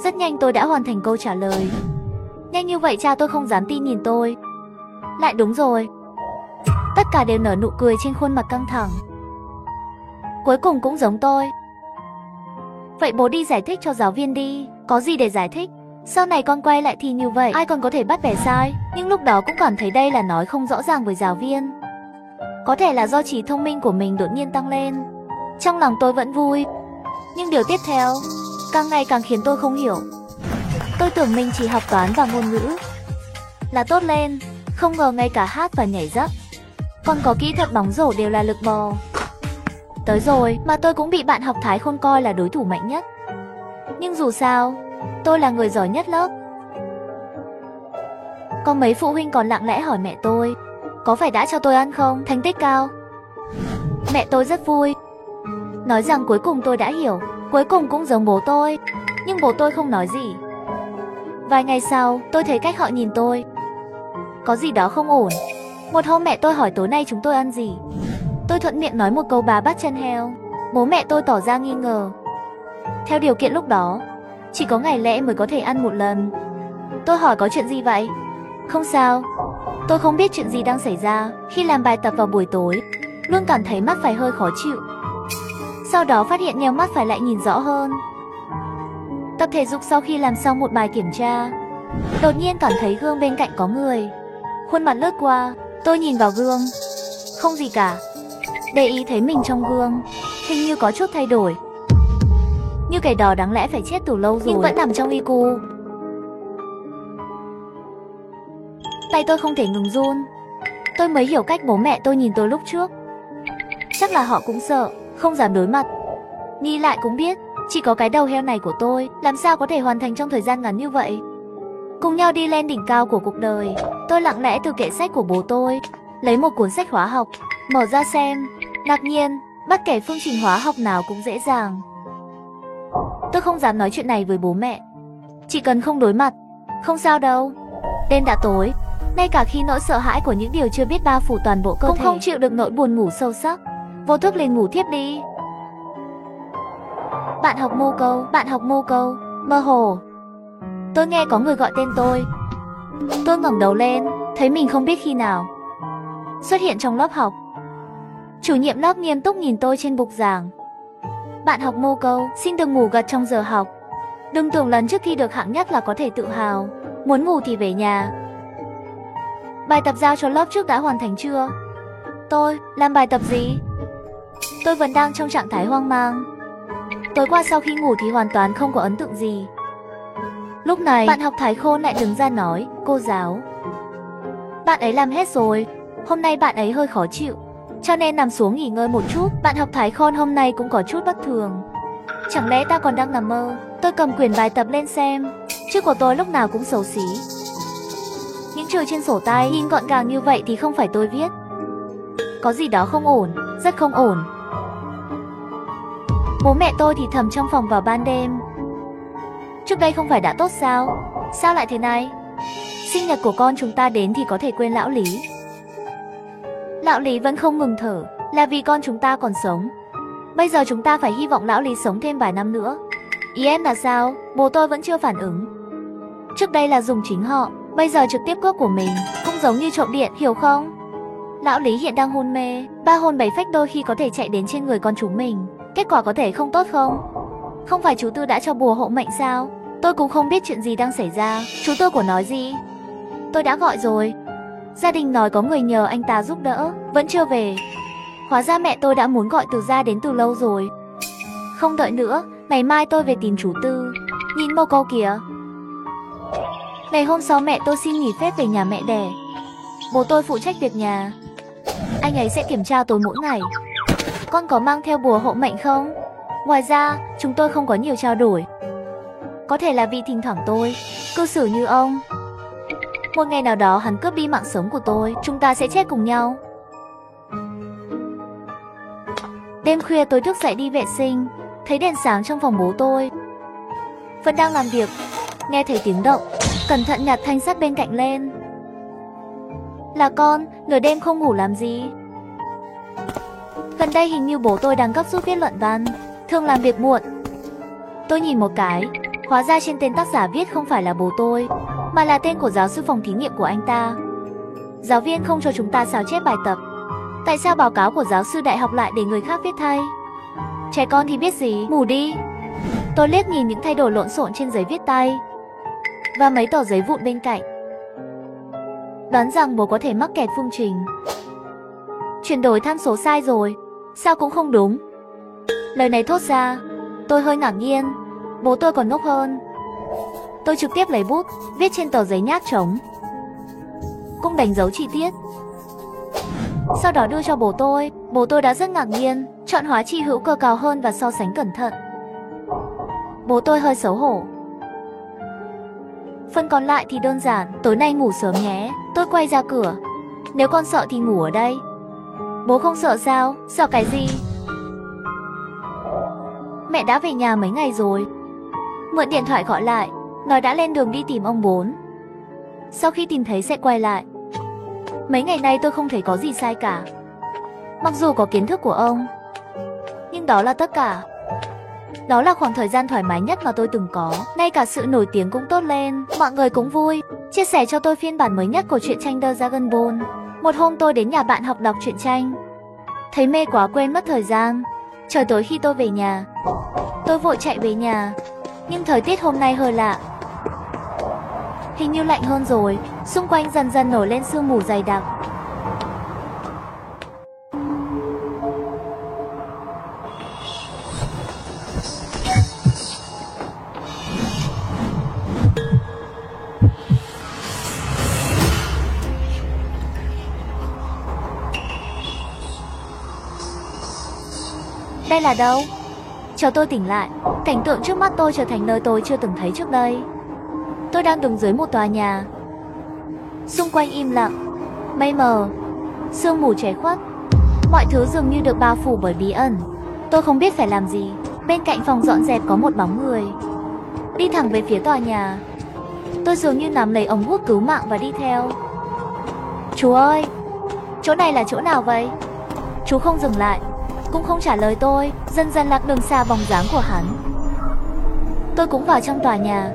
Rất nhanh tôi đã hoàn thành câu trả lời. Nhanh như vậy cha tôi không dám tin nhìn tôi. Lại đúng rồi. Tất cả đều nở nụ cười trên khuôn mặt căng thẳng. Cuối cùng cũng giống tôi. Vậy bố đi giải thích cho giáo viên đi. Có gì để giải thích? Sau này con quay lại thì như vậy, ai còn có thể bắt bẻ sai. Nhưng lúc đó cũng cảm thấy đây là nói không rõ ràng với giáo viên. Có thể là do trí thông minh của mình đột nhiên tăng lên. Trong lòng tôi vẫn vui. Nhưng điều tiếp theo càng ngày càng khiến tôi không hiểu. Tôi tưởng mình chỉ học toán và ngôn ngữ là tốt lên, không ngờ ngay cả hát và nhảy dấp, còn có kỹ thuật bóng rổ đều là lực bò. Tới rồi mà tôi cũng bị bạn học Thái Khôn coi là đối thủ mạnh nhất. Nhưng dù sao, tôi là người giỏi nhất lớp. Có mấy phụ huynh còn lặng lẽ hỏi mẹ tôi, có phải đã cho tôi ăn không, thành tích cao. Mẹ tôi rất vui, nói rằng cuối cùng tôi đã hiểu, cuối cùng cũng giống bố tôi. Nhưng bố tôi không nói gì. Vài ngày sau, tôi thấy cách họ nhìn tôi có gì đó không ổn. Một hôm mẹ tôi hỏi tối nay chúng tôi ăn gì. Tôi thuận miệng nói một câu bà bắt chân heo. Bố mẹ tôi tỏ ra nghi ngờ. Theo điều kiện lúc đó, chỉ có ngày lễ mới có thể ăn một lần. Tôi hỏi có chuyện gì vậy? Không sao. Tôi không biết chuyện gì đang xảy ra. Khi làm bài tập vào buổi tối, luôn cảm thấy mắt phải hơi khó chịu. Sau đó phát hiện nheo mắt phải lại nhìn rõ hơn. Tập thể dục sau khi làm xong một bài kiểm tra, đột nhiên cảm thấy gương bên cạnh có người. Khuôn mặt lướt qua, tôi nhìn vào gương. Không gì cả. Để ý thấy mình trong gương, hình như có chút thay đổi. Như cái đó đáng lẽ phải chết từ lâu rồi, nhưng vẫn nằm trong y cu. Tay tôi không thể ngừng run. Tôi mới hiểu cách bố mẹ tôi nhìn tôi lúc trước. Chắc là họ cũng sợ, không dám đối mặt. Nghĩ lại cũng biết, chỉ có cái đầu heo này của tôi, làm sao có thể hoàn thành trong thời gian ngắn như vậy. Cùng nhau đi lên đỉnh cao của cuộc đời, tôi lặng lẽ từ kệ sách của bố tôi, lấy một cuốn sách hóa học, mở ra xem. Ngạc nhiên, bất kể phương trình hóa học nào cũng dễ dàng. Tôi không dám nói chuyện này với bố mẹ. Chỉ cần không đối mặt, không sao đâu. Đêm đã tối, ngay cả khi nỗi sợ hãi của những điều chưa biết bao phủ toàn bộ cơ thể, cũng không chịu được nỗi buồn ngủ sâu sắc. Vô thức liền ngủ thiếp đi. Bạn học Mô Câu, bạn học Mô Câu. Mơ hồ, tôi nghe có người gọi tên tôi. Tôi ngẩng đầu lên, thấy mình không biết khi nào xuất hiện trong lớp học. Chủ nhiệm lớp nghiêm túc nhìn tôi trên bục giảng. Bạn học Mô Câu, xin đừng ngủ gật trong giờ học. Đừng tưởng lần trước thi được hạng nhất là có thể tự hào. Muốn ngủ thì về nhà. Bài tập giao cho lớp trước đã hoàn thành chưa? Tôi, làm bài tập gì? Tôi vẫn đang trong trạng thái hoang mang. Tối qua sau khi ngủ thì hoàn toàn không có ấn tượng gì. Lúc này, bạn học Thái Khôn lại đứng ra nói, cô giáo, bạn ấy làm hết rồi. Hôm nay bạn ấy hơi khó chịu, cho nên nằm xuống nghỉ ngơi một chút. Bạn học Thái Khôn hôm nay cũng có chút bất thường. Chẳng lẽ ta còn đang nằm mơ? Tôi cầm quyển bài tập lên xem. Chữ của tôi lúc nào cũng xấu xí. Những chữ trên sổ tay nhìn gọn gàng như vậy thì không phải tôi viết. Có gì đó không ổn, rất không ổn. Bố mẹ tôi thì thầm trong phòng vào ban đêm. Trước đây không phải đã tốt sao? Sao lại thế này? Sinh nhật của con chúng ta đến thì có thể quên lão Lý. Lão Lý vẫn không ngừng thở, là vì con chúng ta còn sống. Bây giờ chúng ta phải hy vọng lão Lý sống thêm vài năm nữa. Ý em là sao? Bố tôi vẫn chưa phản ứng. Trước đây là dùng chính họ, bây giờ trực tiếp cướp của mình, cũng giống như trộm điện, hiểu không? Lão Lý hiện đang hôn mê, 3 hồn 7 phách đôi khi có thể chạy đến trên người con chúng mình. Kết quả có thể không tốt không? Không phải chú Tư đã cho bùa hộ mệnh sao? Tôi cũng không biết chuyện gì đang xảy ra. Chú Tư của nói gì? Tôi đã gọi rồi. Gia đình nói có người nhờ anh ta giúp đỡ, vẫn chưa về. Hóa ra mẹ tôi đã muốn gọi Từ gia đến từ lâu rồi. Không đợi nữa, ngày mai tôi về tìm chú Tư. Nhìn Mô Câu kìa. Ngày hôm sau mẹ tôi xin nghỉ phép về nhà mẹ đẻ. Bố tôi phụ trách việc nhà. Anh ấy sẽ kiểm tra tôi mỗi ngày. Con có mang theo bùa hộ mệnh không? Ngoài ra, chúng tôi không có nhiều trao đổi. Có thể là vì thỉnh thoảng tôi cư xử như ông. Một ngày nào đó hắn cướp đi mạng sống của tôi, chúng ta sẽ chết cùng nhau. Đêm khuya tôi thức dậy đi vệ sinh, thấy đèn sáng trong phòng bố tôi. Vẫn đang làm việc, nghe thấy tiếng động, cẩn thận nhặt thanh sắt bên cạnh lên. Là con, nửa đêm không ngủ làm gì? Gần đây hình như bố tôi đang gấp rút viết luận văn, thường làm việc muộn. Tôi nhìn một cái, hóa ra trên tên tác giả viết không phải là bố tôi, mà là tên của giáo sư phòng thí nghiệm của anh ta. Giáo viên không cho chúng ta sao chép bài tập. Tại sao báo cáo của giáo sư đại học lại để người khác viết thay? Trẻ con thì biết gì, ngủ đi. Tôi liếc nhìn những thay đổi lộn xộn trên giấy viết tay và mấy tờ giấy vụn bên cạnh. Đoán rằng bố có thể mắc kẹt phương trình. Chuyển đổi tham số sai rồi, sao cũng không đúng. Lời này thốt ra, tôi hơi ngạc nhiên. Bố tôi còn ngốc hơn. Tôi trực tiếp lấy bút, viết trên tờ giấy nháp trống, cũng đánh dấu chi tiết. Sau đó đưa cho bố tôi. Bố tôi đã rất ngạc nhiên, chọn hóa trị hữu cơ cao hơn và so sánh cẩn thận. Bố tôi hơi xấu hổ. Phần còn lại thì đơn giản, tối nay ngủ sớm nhé. Tôi quay ra cửa. Nếu con sợ thì ngủ ở đây. Bố không sợ sao? Sợ cái gì? Mẹ đã về nhà mấy ngày rồi. Mượn điện thoại gọi lại, nói đã lên đường đi tìm ông Bốn. Sau khi tìm thấy sẽ quay lại. Mấy ngày nay tôi không thấy có gì sai cả. Mặc dù có kiến thức của ông, nhưng đó là tất cả. Đó là khoảng thời gian thoải mái nhất mà tôi từng có. Ngay cả sự nổi tiếng cũng tốt lên, mọi người cũng vui. Chia sẻ cho tôi phiên bản mới nhất của truyện tranh The Dragon Ball. Một hôm tôi đến nhà bạn học đọc truyện tranh, thấy mê quá quên mất thời gian. Trời tối khi tôi về nhà. Tôi vội chạy về nhà, nhưng thời tiết hôm nay hơi lạ. Hình như lạnh hơn rồi, xung quanh dần dần nổi lên sương mù dày đặc. Đây là đâu? Chờ tôi tỉnh lại, cảnh tượng trước mắt tôi trở thành nơi tôi chưa từng thấy trước đây. Tôi đang đứng dưới một tòa nhà. Xung quanh im lặng, mây mờ, sương mù che khuất. Mọi thứ dường như được bao phủ bởi bí ẩn. Tôi không biết phải làm gì. Bên cạnh phòng dọn dẹp có một bóng người đi thẳng về phía tòa nhà. Tôi dường như nắm lấy ống hút cứu mạng và đi theo. Chú ơi, chỗ này là chỗ nào vậy? Chú không dừng lại, cũng không trả lời tôi. Dần dần lạc đường xa bóng dáng của hắn. Tôi cũng vào trong tòa nhà.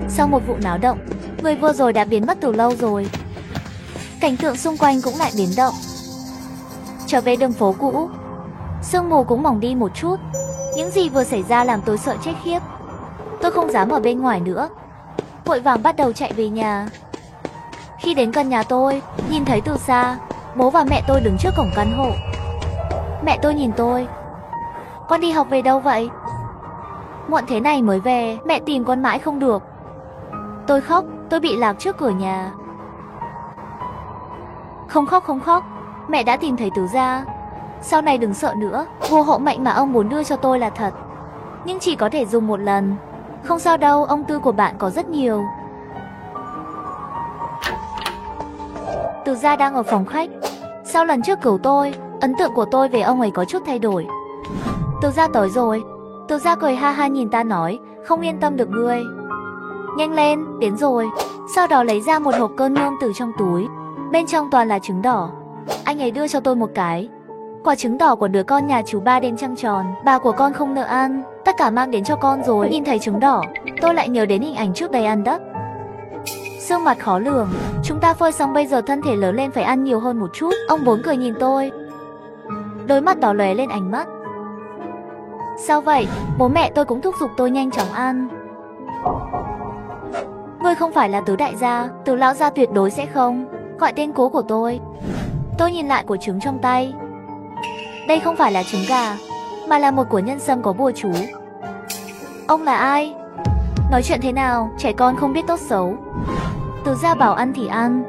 Sau một vụ náo động, người vừa rồi đã biến mất từ lâu rồi. Cảnh tượng xung quanh cũng lại biến động. Trở về đường phố cũ. Sương mù cũng mỏng đi một chút. Những gì vừa xảy ra làm tôi sợ chết khiếp. Tôi không dám ở bên ngoài nữa, vội vàng bắt đầu chạy về nhà. Khi đến gần nhà tôi, nhìn thấy từ xa, bố và mẹ tôi đứng trước cổng căn hộ. Mẹ tôi nhìn tôi. Con đi học về đâu vậy? Muộn thế này mới về, mẹ tìm con mãi không được. Tôi khóc, tôi bị lạc trước cửa nhà. Không khóc, không khóc, mẹ đã tìm thấy Tứ Gia. Sau này đừng sợ nữa, bùa hộ mệnh mà ông muốn đưa cho tôi là thật, nhưng chỉ có thể dùng một lần. Không sao đâu, ông Tư của bạn có rất nhiều. Tứ Gia đang ở phòng khách. Sau lần trước cứu tôi, ấn tượng của tôi về ông ấy có chút thay đổi. Tứ Gia tới rồi. Tứ Gia cười ha ha nhìn ta nói, không yên tâm được ngươi. Nhanh lên, đến rồi. Sau đó lấy ra một hộp cơm nương từ trong túi. Bên trong toàn là trứng đỏ. Anh ấy đưa cho tôi một cái. Quả trứng đỏ của đứa con nhà chú Ba đêm trăng tròn, bà của con không nỡ ăn, tất cả mang đến cho con rồi. Nhìn thấy trứng đỏ, tôi lại nhớ đến hình ảnh trước đây ăn đất. Sương mặt khó lường, chúng ta phơi xong bây giờ thân thể lớn lên phải ăn nhiều hơn một chút. Ông Bốn cười nhìn tôi, đôi mắt đỏ lóe lên ánh mắt. Sao vậy? Bố mẹ tôi cũng thúc giục tôi nhanh chóng ăn. Ngươi không phải là Tứ đại gia, Tứ lão gia tuyệt đối sẽ không gọi tên cố của tôi. Tôi nhìn lại quả trứng trong tay. Đây không phải là trứng gà, mà là một của nhân sâm có bùa chú. Ông là ai? Nói chuyện thế nào, trẻ con không biết tốt xấu. Tứ gia bảo ăn thì ăn.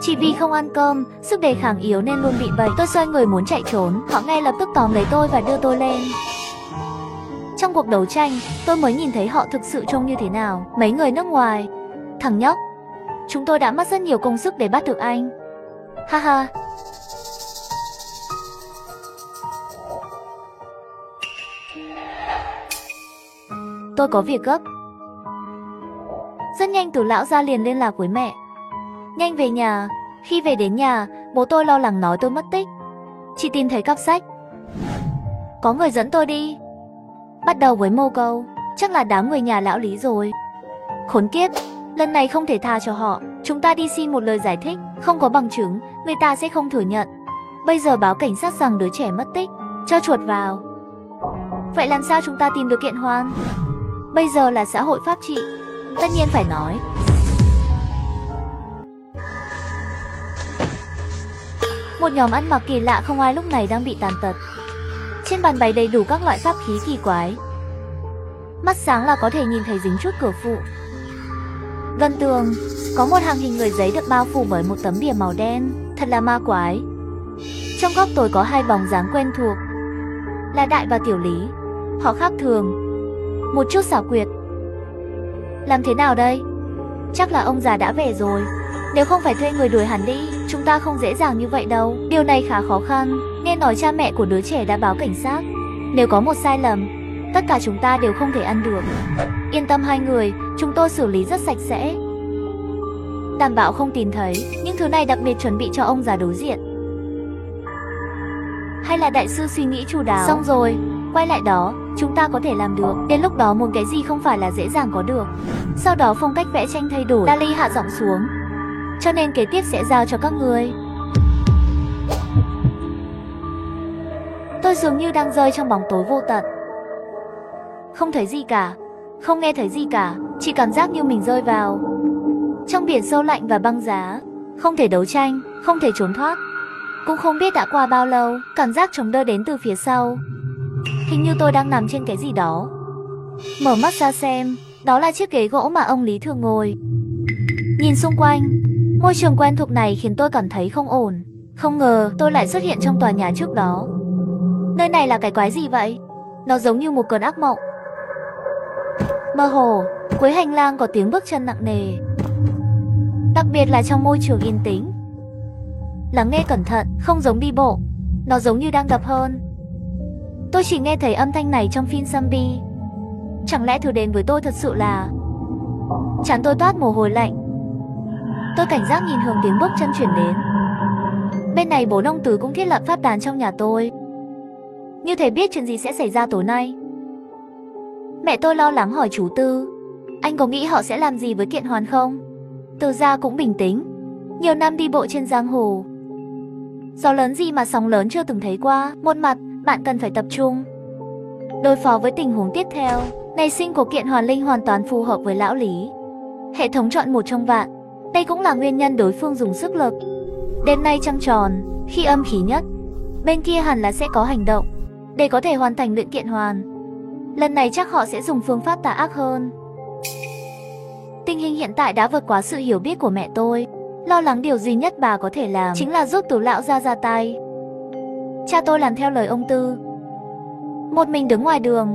Chỉ vì không ăn cơm, sức đề kháng yếu nên luôn bị bệnh. Tôi xoay người muốn chạy trốn, họ ngay lập tức tóm lấy tôi và đưa tôi lên. Trong cuộc đấu tranh, tôi mới nhìn thấy họ thực sự trông như thế nào. Mấy người nước ngoài. Thằng nhóc, chúng tôi đã mất rất nhiều công sức để bắt được anh. Ha ha. Tôi có việc gấp. Rất nhanh Tứ lão gia liền liên lạc với mẹ. Nhanh về nhà. Khi về đến nhà, bố tôi lo lắng nói tôi mất tích. Chỉ tìm thấy cặp sách. Có người dẫn tôi đi. Bắt đầu với mô câu, chắc là đám người nhà lão Lý rồi. Khốn kiếp, lần này không thể tha cho họ. Chúng ta đi xin một lời giải thích, không có bằng chứng, người ta sẽ không thừa nhận. Bây giờ báo cảnh sát rằng đứa trẻ mất tích, cho chuột vào. Vậy làm sao chúng ta tìm được Kiện Hoan? Bây giờ là xã hội pháp trị, tất nhiên phải nói. Một nhóm ăn mặc kỳ lạ không ai lúc này đang bị tàn tật. Trên bàn bày đầy đủ các loại pháp khí kỳ quái. Mắt sáng là có thể nhìn thấy dính chút cửa phụ. Gần tường, có một hàng hình người giấy được bao phủ bởi một tấm bìa màu đen, thật là ma quái. Trong góc tối có hai bóng dáng quen thuộc, là Đại và Tiểu Lý. Họ khác thường, một chút xảo quyệt. Làm thế nào đây? Chắc là ông già đã về rồi. Nếu không phải thuê người đuổi hắn đi, chúng ta không dễ dàng như vậy đâu. Điều này khá khó khăn. Nghe nói cha mẹ của đứa trẻ đã báo cảnh sát. Nếu có một sai lầm, tất cả chúng ta đều không thể ăn được. Yên tâm hai người, chúng tôi xử lý rất sạch sẽ. Đảm bảo không tìm thấy. Những thứ này đặc biệt chuẩn bị cho ông già đối diện. Hay là đại sư suy nghĩ chu đáo? Xong rồi, quay lại đó, chúng ta có thể làm được. Đến lúc đó muốn cái gì không phải là dễ dàng có được. Sau đó phong cách vẽ tranh thay đổi. Dali hạ giọng xuống. Cho nên kế tiếp sẽ giao cho các ngươi. Tôi dường như đang rơi trong bóng tối vô tận. Không thấy gì cả, không nghe thấy gì cả, chỉ cảm giác như mình rơi vào trong biển sâu lạnh và băng giá. Không thể đấu tranh, không thể trốn thoát. Cũng không biết đã qua bao lâu, cảm giác chống đỡ đến từ phía sau. Hình như tôi đang nằm trên cái gì đó. Mở mắt ra xem, đó là chiếc ghế gỗ mà ông Lý thường ngồi. Nhìn xung quanh, môi trường quen thuộc này khiến tôi cảm thấy không ổn. Không ngờ tôi lại xuất hiện trong tòa nhà trước đó. Nơi này là cái quái gì vậy? Nó giống như một cơn ác mộng. Mơ hồ, cuối hành lang có tiếng bước chân nặng nề. Đặc biệt là trong môi trường yên tĩnh. Lắng nghe cẩn thận, không giống đi bộ. Nó giống như đang đập hơn. Tôi chỉ nghe thấy âm thanh này trong phim zombie. Chẳng lẽ thứ đến với tôi thật sự là... Trán tôi toát mồ hôi lạnh. Tôi cảnh giác nhìn hướng tiếng bước chân chuyển đến. Bên này bố ông Tứ cũng thiết lập pháp đàn trong nhà tôi, như thể biết chuyện gì sẽ xảy ra tối nay. Mẹ tôi lo lắng hỏi chú Tư, anh có nghĩ họ sẽ làm gì với Kiện Hoan không? Từ gia cũng bình tĩnh. Nhiều năm đi bộ trên giang hồ, gió lớn gì mà sóng lớn chưa từng thấy qua. Một mặt, bạn cần phải tập trung đối phó với tình huống tiếp theo. Nảy sinh của kiện hoàn linh hoàn toàn phù hợp với lão Lý. Hệ thống chọn 1 trong vạn. Đây cũng là nguyên nhân đối phương dùng sức lực. Đêm nay trăng tròn, khi âm khí nhất, bên kia hẳn là sẽ có hành động để có thể hoàn thành luyện kiện hoàn. Lần này chắc họ sẽ dùng phương pháp tà ác hơn. Tình hình hiện tại đã vượt quá sự hiểu biết của mẹ tôi. Lo lắng điều duy nhất bà có thể làm chính là giúp Tứ lão ra tay. Cha tôi làm theo lời ông Tư, một mình đứng ngoài đường.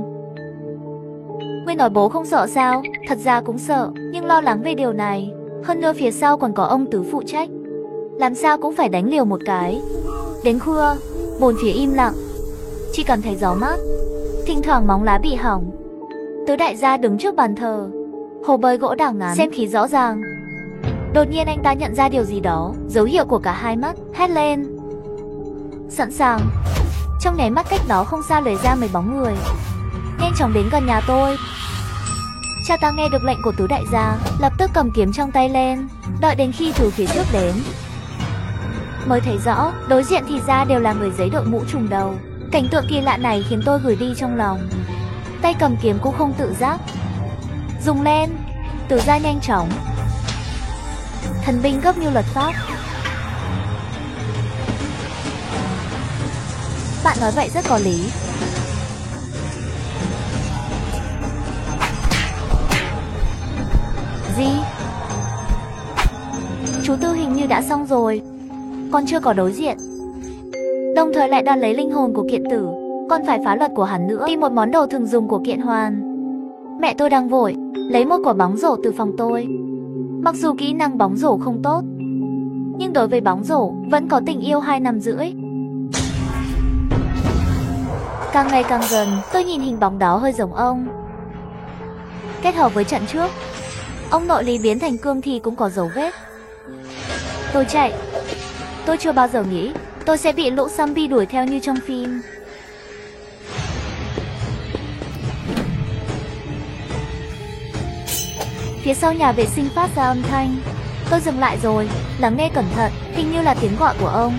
Nguyên nói bố không sợ sao? Thật ra cũng sợ, nhưng lo lắng về điều này. Hơn nữa phía sau còn có ông Tứ phụ trách, làm sao cũng phải đánh liều một cái. Đến khuya, bốn phía im lặng, chỉ cảm thấy gió mát, thỉnh thoảng móng lá bị hỏng. Tứ đại gia đứng trước bàn thờ, hồ bơi gỗ đảo ngắn, xem khí rõ ràng. Đột nhiên anh ta nhận ra điều gì đó, dấu hiệu của cả hai mắt, hét lên. Sẵn sàng. Trong nháy mắt cách đó không xa lóe ra mấy bóng người, nhanh chóng đến gần nhà tôi. Cha ta nghe được lệnh của Tứ đại gia, lập tức cầm kiếm trong tay lên, đợi đến khi từ phía trước đến mới thấy rõ, đối diện thì ra đều là người giấy đội mũ trùm đầu. Cảnh tượng kỳ lạ này khiến tôi gửi đi trong lòng. Tay cầm kiếm cũng không tự giác dùng lên, Tứ gia nhanh chóng. Thần binh gấp như luật pháp. Bạn nói vậy rất có lý. Gì? Chú Tư hình như đã xong rồi, còn chưa có đối diện. Đồng thời lại đoạt lấy linh hồn của kiện tử, còn phải phá luật của hắn nữa, tìm một món đồ thường dùng của kiện hoàn. Mẹ tôi đang vội lấy một quả bóng rổ từ phòng tôi. Mặc dù kỹ năng bóng rổ không tốt, nhưng đối với bóng rổ vẫn có tình yêu 2 năm rưỡi. Càng ngày càng gần, tôi nhìn hình bóng đó hơi giống ông. Kết hợp với trận trước, ông nội Lý biến thành cương thi cũng có dấu vết. Tôi chạy. Tôi chưa bao giờ nghĩ tôi sẽ bị lũ zombie đuổi theo như trong phim. Phía sau nhà vệ sinh phát ra âm thanh. Tôi dừng lại rồi, lắng nghe cẩn thận, hình như là tiếng gọi của ông.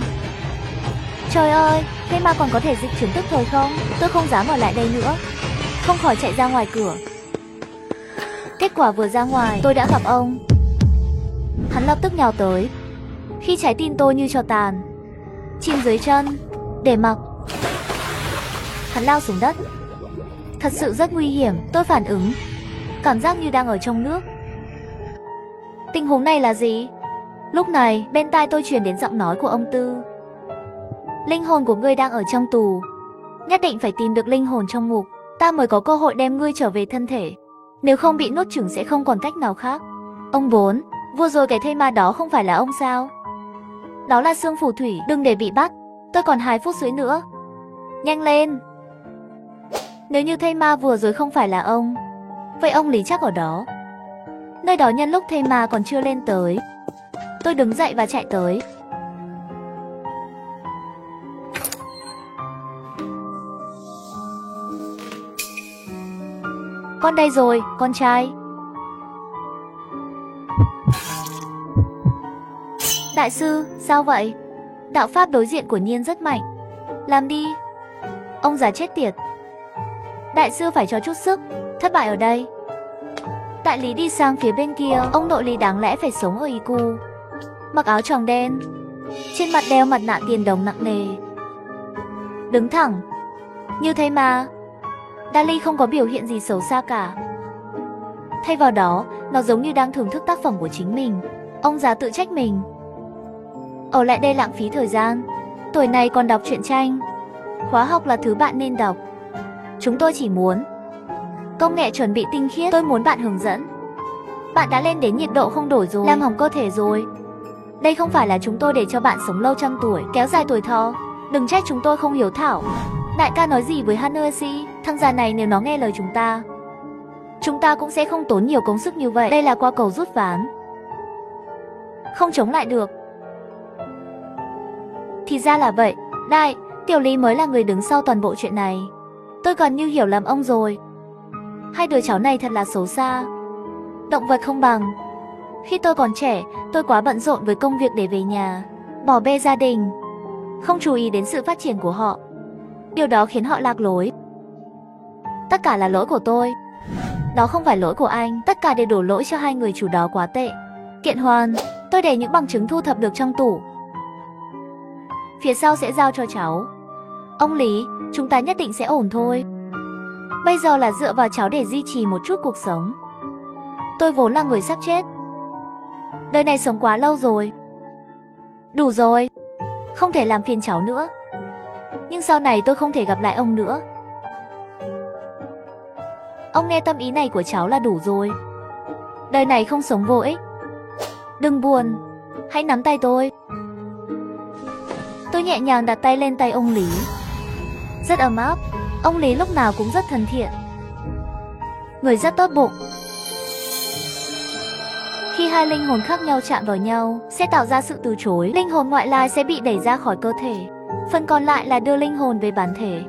Trời ơi, thế mà còn có thể dịch chuyển tức thời không? Tôi không dám ở lại đây nữa, không khỏi chạy ra ngoài cửa. Kết quả vừa ra ngoài, tôi đã gặp ông. Hắn lập tức nhào tới, khi trái tim tôi như tro tàn, chìm dưới chân, để mặc. Hắn lao xuống đất. Thật sự rất nguy hiểm, tôi phản ứng, cảm giác như đang ở trong nước. Tình huống này là gì? Lúc này, bên tai tôi truyền đến giọng nói của ông Tư. Linh hồn của ngươi đang ở trong tù. Nhất định phải tìm được linh hồn trong ngục, ta mới có cơ hội đem ngươi trở về thân thể. Nếu không bị nuốt chửng sẽ không còn cách nào khác. Ông Bốn, vừa rồi cái thây ma đó không phải là ông sao? Đó là Sương Phù Thủy, đừng để bị bắt. Tôi còn 2 phút rưỡi nữa. Nhanh lên. Nếu như thây ma vừa rồi không phải là ông, vậy ông Lý chắc ở đó. Nơi đó nhân lúc thây ma còn chưa lên tới. Tôi đứng dậy và chạy tới. Con đây rồi, con trai. Đại sư, sao vậy? Đạo pháp đối diện của Nhiên rất mạnh. Làm đi. Ông già chết tiệt. Đại sư phải cho chút sức. Thất bại ở đây. Đại Lý đi sang phía bên kia. Ông nội Lý đáng lẽ phải sống ở Iku, mặc áo choàng đen, trên mặt đeo mặt nạ tiền đồng nặng nề, đứng thẳng như thế mà Dali không có biểu hiện gì xấu xa cả. Thay vào đó, nó giống như đang thưởng thức tác phẩm của chính mình. Ông già tự trách mình. Ở lại đây lãng phí thời gian. Tuổi này còn đọc truyện tranh. Khóa học là thứ bạn nên đọc. Chúng tôi chỉ muốn công nghệ chuẩn bị tinh khiết. Tôi muốn bạn hướng dẫn. Bạn đã lên đến nhiệt độ không đổi rồi, làm hỏng cơ thể rồi. Đây không phải là chúng tôi để cho bạn sống lâu trăm tuổi, kéo dài tuổi thọ. Đừng trách chúng tôi không hiếu thảo. Đại ca nói gì với Hanuasi? Thằng già này nếu nó nghe lời chúng ta cũng sẽ không tốn nhiều công sức như vậy. Đây là qua cầu rút ván, không chống lại được. Thì ra là vậy. Đại, Tiểu Lý mới là người đứng sau toàn bộ chuyện này. Tôi gần như hiểu lầm ông rồi. Hai đứa cháu này thật là xấu xa. Động vật không bằng. Khi tôi còn trẻ, tôi quá bận rộn với công việc để về nhà, bỏ bê gia đình, không chú ý đến sự phát triển của họ. Điều đó khiến họ lạc lối. Tất cả là lỗi của tôi. Đó không phải lỗi của anh, tất cả đều đổ lỗi cho hai người chủ đó quá tệ. Kiện Hoan, tôi để những bằng chứng thu thập được trong tủ. Phía sau sẽ giao cho cháu. Ông Lý, chúng ta nhất định sẽ ổn thôi. Bây giờ là dựa vào cháu để duy trì một chút cuộc sống. Tôi vốn là người sắp chết. Đời này sống quá lâu rồi. Đủ rồi. Không thể làm phiền cháu nữa. Nhưng sau này tôi không thể gặp lại ông nữa. Ông nghe tâm ý này của cháu là đủ rồi. Đời này không sống vô ích. Đừng buồn. Hãy nắm tay tôi. Tôi nhẹ nhàng đặt tay lên tay ông Lý. Rất ấm áp. Ông Lý lúc nào cũng rất thân thiện. Người rất tốt bụng. Khi hai linh hồn khác nhau chạm vào nhau, sẽ tạo ra sự từ chối. Linh hồn ngoại lai sẽ bị đẩy ra khỏi cơ thể. Phần còn lại là đưa linh hồn về bản thể.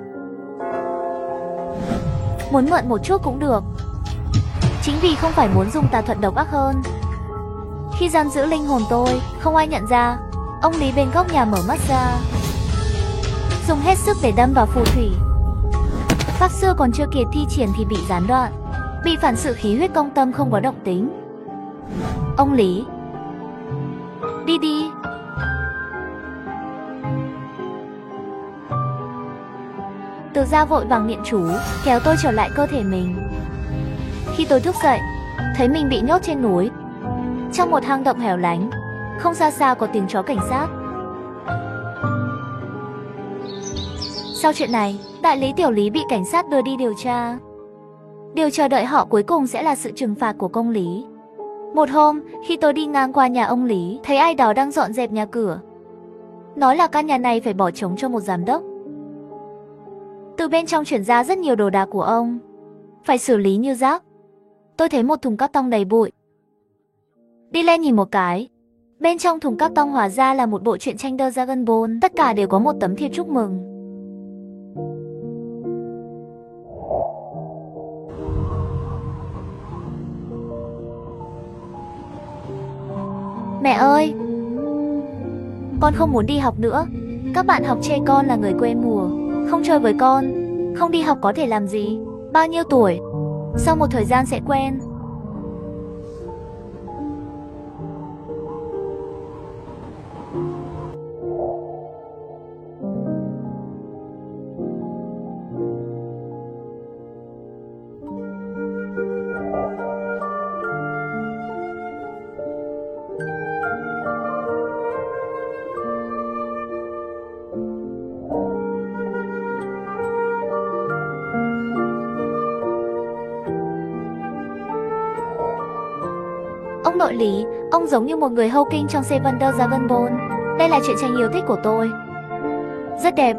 Muốn mượn một chút cũng được. Chính vì không phải muốn dùng tà thuật độc ác hơn. Khi giam giữ linh hồn tôi, không ai nhận ra. Ông Lý bên góc nhà mở mắt ra, dùng hết sức để đâm vào phù thủy. Pháp sư còn chưa kịp thi triển thì bị gián đoạn. Bị phản xạ khí huyết công tâm không có động tính. Ông Lý, đi đi. Từ Gia vội vàng niệm chú, kéo tôi trở lại cơ thể mình. Khi tôi thức dậy, thấy mình bị nhốt trên núi, trong một hang động hẻo lánh. Không xa xa có tiếng chó cảnh sát. Sau chuyện này, đại lý tiểu lý bị cảnh sát đưa đi điều tra. Điều chờ đợi họ cuối cùng sẽ là sự trừng phạt của công lý. Một hôm, khi tôi đi ngang qua nhà ông Lý, thấy ai đó đang dọn dẹp nhà cửa. Nói là căn nhà này phải bỏ trống cho một giám đốc. Từ bên trong chuyển ra rất nhiều đồ đạc của ông, phải xử lý như rác. Tôi thấy một thùng cát tông đầy bụi. Đi lên nhìn một cái. Bên trong thùng cát tông hóa ra là một bộ truyện tranh The Dragon Ball. Tất cả đều có một tấm thiệp chúc mừng. Mẹ ơi, con không muốn đi học nữa. Các bạn học chê con là người quê mùa, không chơi với con. Không đi học có thể làm gì? Bao nhiêu tuổi? Sau một thời gian sẽ quen. Ông nội Lý, ông giống như một người hậu kinh trong Seven The Dragon Ball. Đây là truyện tranh yêu thích của tôi. Rất đẹp.